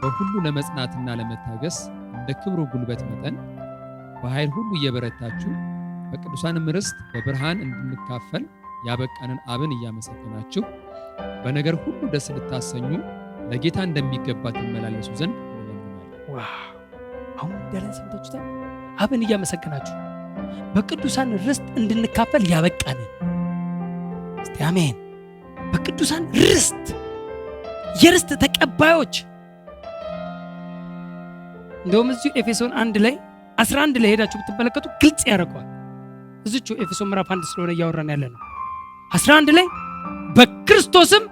በሁሉ ለመጽናትና ለመታገስ እንደ ክብሩ ጉልበት መጠን በኃይል ሁሉ እየበረታችሁ በቅዱሳንም ርስት በብርሃን እንድንካፈል ያበቃንን አብን እያመሰገናችሁ በነገር ሁሉ ደስ ልታሰኙ ለጌታ እንደሚገባ ትመላለሱ ዘንድ እንለምናለን። ዋው! አሁን ደረሰ ሰምታችሁታል። አብን እያመሰገናችሁ በቅዱሳን ርስት እንድንካፈል ያበቃንን። እስቲ አሜን። በቅዱሳን ርስት፣ የርስት ተቀባዮች። እንደውም እዚሁ ኤፌሶን 1 ላይ 11 ላይ ሄዳችሁ ብትመለከቱ ግልጽ ያደርገዋል። እዚቹ ኤፌሶን ምዕራፍ 1 ስለሆነ እያወራን ያለ ነው። 11 ላይ በክርስቶስም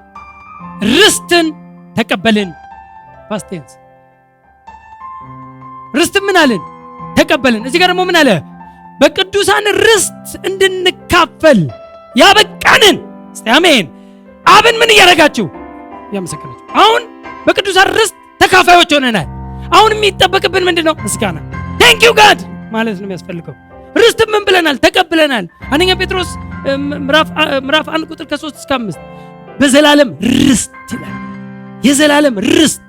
ርስትን ተቀበልን። ፓስት ቴንስ። ርስትን ምን አለን? ተቀበልን። እዚህ ጋር ደግሞ ምን አለ? በቅዱሳን ርስት እንድንካፈል ያበቃንን። እስቲ አሜን። አብን ምን እያደረጋችሁ? ያመሰከራችሁ። አሁን በቅዱሳን ርስት ተካፋዮች ሆነናል። አሁን የሚጠበቅብን ምንድነው? ምስጋና። ቴንክ ዩ ጋድ ማለት ነው የሚያስፈልገው። ርስት ምን ብለናል? ተቀብለናል። አንደኛ ጴጥሮስ ምዕራፍ 1 ቁጥር ከ3 እስከ 5 በዘላለም ርስት ይላል። የዘላለም ርስት።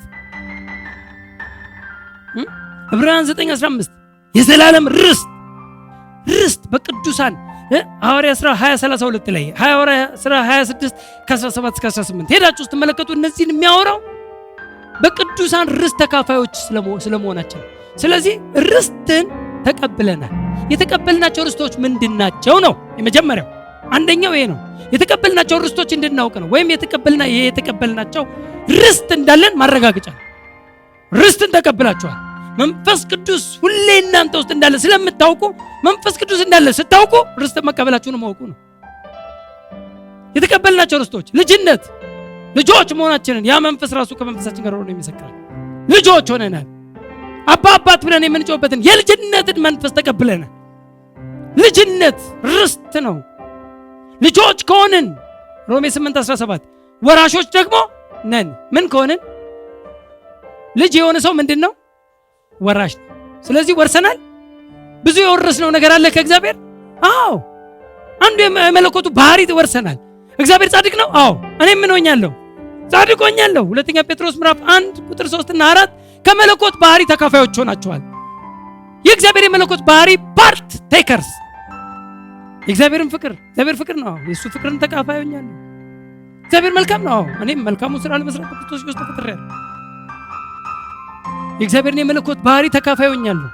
ዕብራውያን 9:15 የዘላለም ርስት። ርስት በቅዱሳን ሐዋርያ ሥራ 20:32 ላይ ሐዋርያ ሥራ 26 ከ17 እስከ 18 ሄዳችሁ ስትመለከቱ እነዚህን የሚያወራው በቅዱሳን ርስት ተካፋዮች ስለመሆናቸው። ስለዚህ ርስትን ተቀብለናል። የተቀበልናቸው ርስቶች ምንድናቸው ነው የመጀመሪያው። አንደኛው ይሄ ነው። የተቀበልናቸው ርስቶች እንድናውቅ ነው። ወይም የተቀበልናቸው ርስት እንዳለን ማረጋገጫ ነው። ርስትን ተቀብላችኋል። መንፈስ ቅዱስ ሁሌ እናንተ ውስጥ እንዳለ ስለምታውቁ፣ መንፈስ ቅዱስ እንዳለ ስታውቁ ርስትን መቀበላችሁን ማወቁ ነው። የተቀበልናቸው ርስቶች ልጅነት፣ ልጆች መሆናችንን ያ መንፈስ ራሱ ከመንፈሳችን ጋር ሆኖ ይመሰክራል። ልጆች ሆነናል። አባት ብለን የምንጮህበትን የልጅነትን መንፈስ ተቀብለናል። ልጅነት ርስት ነው። ልጆች ከሆንን ሮሜ 8:17 ወራሾች ደግሞ ነን። ምን ከሆንን? ልጅ የሆነ ሰው ምንድነው? ወራሽ ነው። ስለዚህ ወርሰናል። ብዙ የወረስነው ነገር አለ ከእግዚአብሔር። አዎ፣ አንዱ የመለኮቱ ባህሪ ወርሰናል። እግዚአብሔር ጻድቅ ነው። አዎ፣ እኔ ምን ሆኛለሁ? ጻድቅ ሆኛለሁ። ሁለተኛ ጴጥሮስ ምዕራፍ 1 ቁጥር 3 እና 4 ከመለኮት ባህሪ ተካፋዮች ሆናችኋል። የእግዚአብሔር የመለኮት ባህሪ ፓርት ቴከርስ። የእግዚአብሔርን ፍቅር፣ እግዚአብሔር ፍቅር ነው። የእሱ ፍቅርን ተካፋይ ሆኛለሁ። እግዚአብሔር መልካም ነው። እኔም መልካሙን ስራ ለመስራት በክርስቶስ ኢየሱስ ተፈጥሬያለሁ። የእግዚአብሔርን የመለኮት ባህሪ ተካፋይ ሆኛለሁ።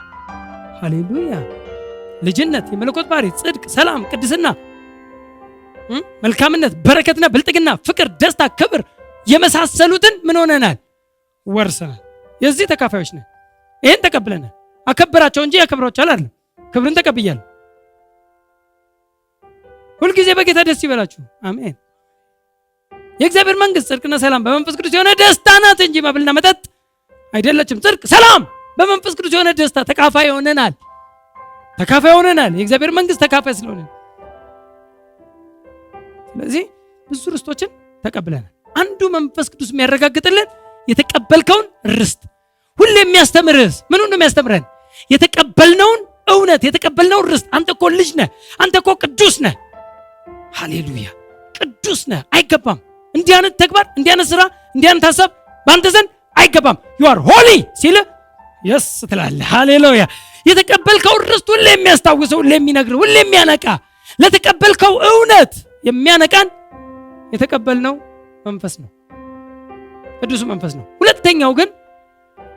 ሃሌሉያ። ልጅነት፣ የመለኮት ባህሪ፣ ጽድቅ፣ ሰላም፣ ቅድስና፣ መልካምነት፣ በረከትና ብልጥግና፣ ፍቅር፣ ደስታ፣ ክብር የመሳሰሉትን ምን ሆነናል? ወርሰናል። የዚህ ተካፋዮች ነን። ይሄን ተቀብለናል። አከበራቸው እንጂ ያከብራቸዋል አይደለም። ክብርን ተቀብያለሁ። ሁልጊዜ በጌታ ደስ ይበላችሁ። አሜን። የእግዚአብሔር መንግስት ጽድቅና ሰላም በመንፈስ ቅዱስ የሆነ ደስታ ናት እንጂ መብልና መጠጥ አይደለችም። ጽድቅ፣ ሰላም በመንፈስ ቅዱስ የሆነ ደስታ ተካፋይ ሆነናል። የእግዚአብሔር መንግስት ተካፋይ ስለሆነ ስለዚህ ብዙ ርስቶችን ተቀብለናል። አንዱ መንፈስ ቅዱስ የሚያረጋግጥልን የተቀበልከውን ርስት ሁሌ የሚያስተምርህ ምኑን ነው የሚያስተምረን? የተቀበልነውን እውነት፣ የተቀበልነውን ርስት። አንተ እኮ ልጅ ነህ፣ አንተ እኮ ቅዱስ ነህ። ሃሌሉያ። ቅዱስ ነህ፣ አይገባም። እንዲህ አይነት ተግባር፣ እንዲህ አይነት ስራ፣ እንዲህ አይነት ሐሳብ በአንተ ዘንድ አይገባም። you are holy ሲል የስ ትላለህ። ሃሌሉያ። የተቀበልከው ርስት ሁሌ የሚያስታውሰው፣ ሁሌ የሚነግርህ፣ ሁሌ የሚያነቃ፣ ለተቀበልከው እውነት የሚያነቃን የተቀበልነው መንፈስ ነው፣ ቅዱስ መንፈስ ነው። ሁለተኛው ግን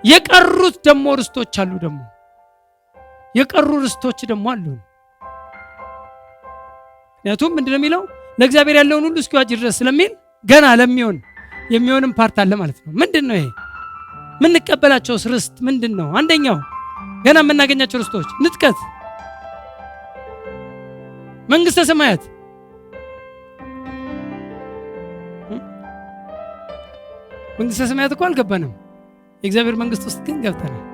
የቀሩት ደግሞ ርስቶች አሉ። ደግሞ የቀሩ ርስቶች ደግሞ አሉ። ምክንያቱም ምንድነው የሚለው? ለእግዚአብሔር ያለውን ሁሉ እስኪዋጅ ድረስ ስለሚል ገና የሚሆንም ፓርት አለ ማለት ነው። ምንድነው ይሄ? የምንቀበላቸው ርስት ምንድን ነው? አንደኛው ገና የምናገኛቸው ርስቶች ንጥቀት፣ መንግስተ ሰማያት። መንግስተ ሰማያት እኮ አልገባንም፣ የእግዚአብሔር መንግስት ውስጥ ግን ገብተናል።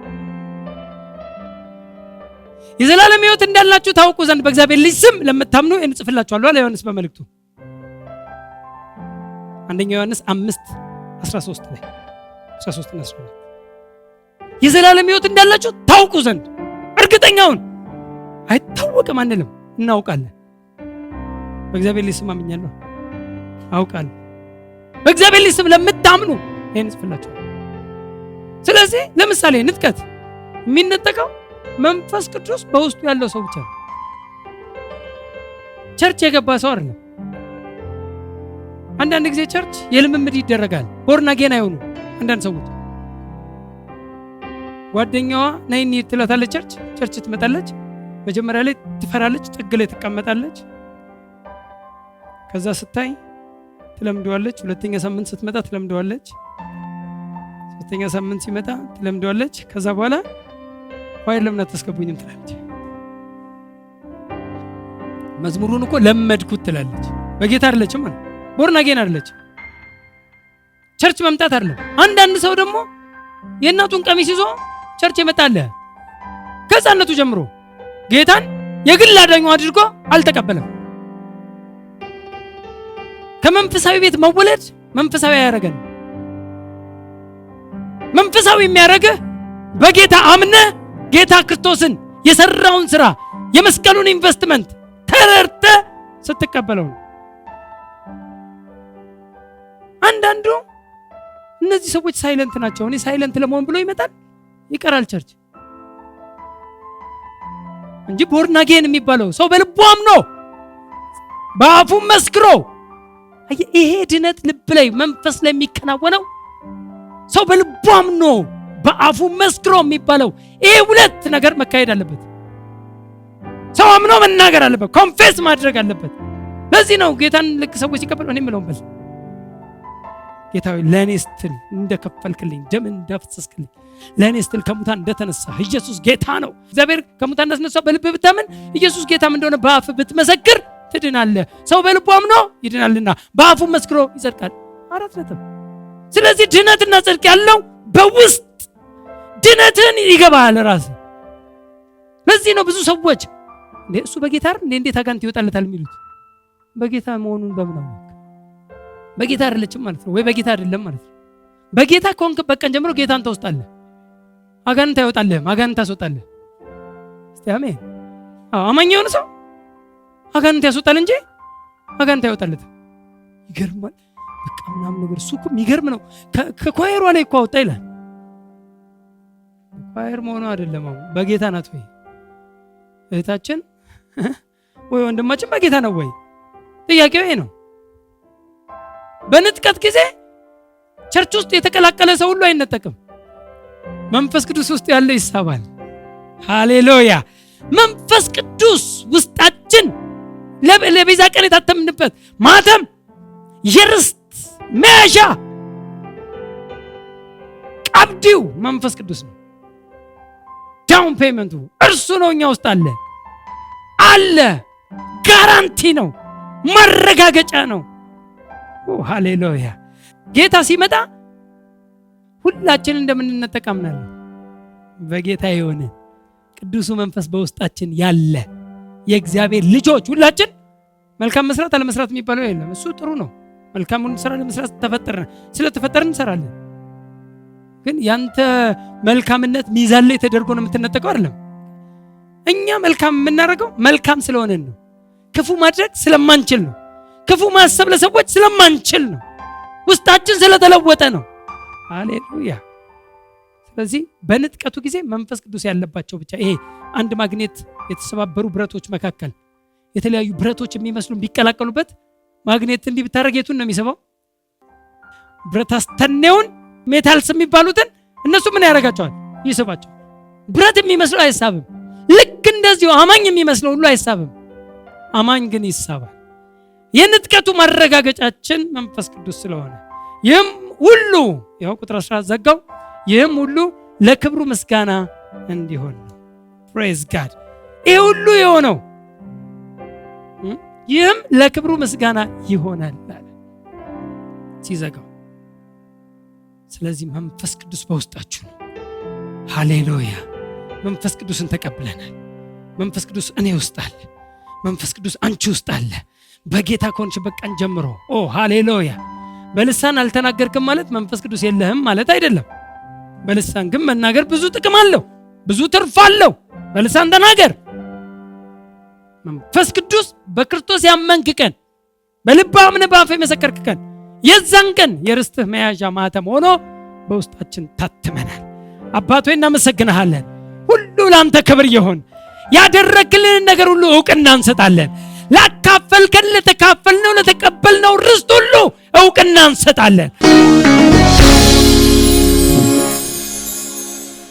የዘላለም ሕይወት እንዳላችሁ ታውቁ ዘንድ በእግዚአብሔር ልጅ ስም ለምታምኑ እንጽፍላችኋለሁ አለ ዮሐንስ በመልእክቱ አንደኛ ዮሐንስ 5:13 ላይ 13 እና 14 የዘላለም ሕይወት እንዳላችሁ ታውቁ ዘንድ። እርግጠኛውን አይታወቅም አንልም፣ እናውቃለን። በእግዚአብሔር ልጅ ስም አምኛለሁ አውቃለሁ። በእግዚአብሔር ልጅ ስም ለምታምኑ ይሄን ጽፍላችኋለሁ። ስለዚህ ለምሳሌ ንጥቀት የሚነጠቀው መንፈስ ቅዱስ በውስጡ ያለው ሰው ብቻ ነው። ቸርች የገባ ሰው አይደለም። አንዳንድ ጊዜ ቸርች የልምምድ ይደረጋል። ቦርን አጌን አይሆኑ አንዳንድ ሰዎች ጓደኛዋ ነይ እንሂድ ትላታለች። ቸርች ትመጣለች። መጀመሪያ ላይ ትፈራለች፣ ጥግ ላይ ትቀመጣለች። ከዛ ስታይ ትለምደዋለች። ሁለተኛ ሳምንት ስትመጣ ትለምደዋለች። ሶስተኛ ሳምንት ሲመጣ ትለምደዋለች። ከዛ በኋላ ዋይ ለምን አታስገቡኝም ትላለች። መዝሙሩን እኮ ለመድኩት ትላለች። በጌታ አይደለችም ማለት ቦርን አጌን አይደለች። ቸርች መምጣት አይደለም። አንዳንድ ሰው ደግሞ የእናቱን ቀሚስ ይዞ ቸርች ይመጣል። ከሕፃንነቱ ጀምሮ ጌታን የግል አዳኙ አድርጎ አልተቀበለም። ከመንፈሳዊ ቤት መወለድ መንፈሳዊ ያደረገን። መንፈሳዊ የሚያደርግህ በጌታ አምነህ ጌታ ክርስቶስን የሰራውን ስራ የመስቀሉን ኢንቨስትመንት ተረድተህ ስትቀበለው ነው። አንዳንዱ እነዚህ ሰዎች ሳይለንት ናቸው፣ እኔ ሳይለንት ለመሆን ብሎ ይመጣል፣ ይቀራል ቸርች እንጂ ቦርን አጌን የሚባለው ሰው በልቡ አምኖ በአፉ መስክሮ። ይሄ ድነት ልብ ላይ መንፈስ ላይ የሚከናወነው ሰው በልቡ አምኖ በአፉ መስክሮ የሚባለው ይሄ ሁለት ነገር መካሄድ አለበት። ሰው አምኖ መናገር አለበት፣ ኮንፌስ ማድረግ አለበት። ለዚህ ነው ጌታን ልክ ሰዎች ሲቀበሉ እኔ የምለውን በል ጌታ ሆይ ለእኔ ስትል እንደከፈልክልኝ ደም እንዳፈሰስክልኝ ለእኔ ስትል ከሙታን እንደተነሳ ኢየሱስ ጌታ ነው። እግዚአብሔር ከሙታን እንዳስነሳ በልብ ብታምን ኢየሱስ ጌታም እንደሆነ በአፍ ብትመሰክር ትድናለህ። ሰው በልቡ አምኖ ይድናልና በአፉ መስክሮ ይጸድቃል። 4 ነጥብ። ስለዚህ ድነትና ጽድቅ ያለው በውስጥ ድነትን ይገባል ራስ። ለዚህ ነው ብዙ ሰዎች እንዴ እሱ በጌታ አይደል እንዴት አጋንንት ይወጣለታል የሚሉት። በጌታ መሆኑን በምን አወቅ? በጌታ አይደለችም ማለት ነው ወይ በጌታ አይደለም ማለት ነው። በጌታ ከሆንክበት ቀን ጀምሮ ጌታን ተወስጣለህ። አጋንንት አይወጣልህም፣ አጋንንት ታስወጣለህ። እስቲ አሜን። አማኝ የሆነ ሰው አጋንንት ያስወጣል እንጂ አጋንንት አይወጣለትም። ይገርማል። በቃ ምናምን ነገር እሱ እኮ የሚገርም ነው። ከኳየሯ ላይ እኮ አወጣ ይላል። ኳየር መሆኑ አይደለም። አሁን በጌታ ናት ወይ እህታችን ወይ ወንድማችን በጌታ ነው ወይ? ጥያቄው ይሄ ነው። በንጥቀት ጊዜ ቸርች ውስጥ የተቀላቀለ ሰው ሁሉ አይነጠቅም። መንፈስ ቅዱስ ውስጥ ያለ ይሳባል። ሃሌሉያ። መንፈስ ቅዱስ ውስጣችን ለቤዛ ቀን የታተምንበት ማተም የርስት መያዣ ቀብዲው መንፈስ ቅዱስ ነው። ዳውን ፔመንቱ እርሱ ነው። እኛ ውስጥ አለ። ጋራንቲ ነው፣ ማረጋገጫ ነው። ሃሌሉያ። ጌታ ሲመጣ ሁላችን እንደምንነጠቅ አምናለሁ። በጌታ የሆነ ቅዱሱ መንፈስ በውስጣችን ያለ የእግዚአብሔር ልጆች ሁላችን መልካም መስራት አለመስራት የሚባለው የለም። እሱ ጥሩ ነው። መልካሙን ስራ ለመስራት ስለተፈጠርን እንሰራለን። ግን ያንተ መልካምነት ሚዛን ላይ ተደርጎ ነው የምትነጠቀው አይደለም። እኛ መልካም የምናደርገው መልካም ስለሆነን ነው። ክፉ ማድረግ ስለማንችል ነው። ክፉ ማሰብ ለሰዎች ስለማንችል ነው። ውስጣችን ስለተለወጠ ነው። ሃሌሉያ። ስለዚህ በንጥቀቱ ጊዜ መንፈስ ቅዱስ ያለባቸው ብቻ ይሄ አንድ ማግኔት የተሰባበሩ ብረቶች መካከል የተለያዩ ብረቶች የሚመስሉ ቢቀላቀሉበት ማግኔት እንዲህ ብታረግ የቱን ነው የሚስበው? ብረት አስተኔውን ሜታልስ የሚባሉትን እነሱ ምን ያደርጋቸዋል? ይስባቸው። ብረት የሚመስለው አይሳብም። ልክ እንደዚሁ አማኝ የሚመስለው ሁሉ አይሳብም። አማኝ ግን ይሳባል። የንጥቀቱ ማረጋገጫችን መንፈስ ቅዱስ ስለሆነ ይህም ሁሉ ያው ቁጥር 14 ዘጋው ይህም ሁሉ ለክብሩ ምስጋና እንዲሆን ነው። ፕሬዝ ጋድ። ይህ ሁሉ የሆነው ይህም ለክብሩ ምስጋና ይሆናል አለ ሲዘጋው። ስለዚህ መንፈስ ቅዱስ በውስጣችሁ ነው። ሃሌሉያ። መንፈስ ቅዱስን ተቀብለናል። መንፈስ ቅዱስ እኔ ውስጥ አለ። መንፈስ ቅዱስ አንቺ ውስጥ አለ። በጌታ ከሆንሽ በቃን ጀምሮ ሃሌሉያ። በልሳን አልተናገርክም ማለት መንፈስ ቅዱስ የለህም ማለት አይደለም። በልሳን ግን መናገር ብዙ ጥቅም አለው፣ ብዙ ትርፍ አለው። በልሳን ተናገር። መንፈስ ቅዱስ በክርስቶስ ያመንክ ቀን፣ በልብህ አምነህ በአፍህ የመሰከርክ ቀን፣ የዛን ቀን የርስትህ መያዣ ማህተም ሆኖ በውስጣችን ታትመናል። አባት ሆይ እናመሰግንሃለን። ሁሉ ለአንተ ክብር ይሁን። ያደረግልን ነገር ሁሉ እውቅና እንሰጣለን። ላካፈልከን፣ ለተካፈልነው፣ ለተቀበልነው ርስት ሁሉ እውቅና እንሰጣለን።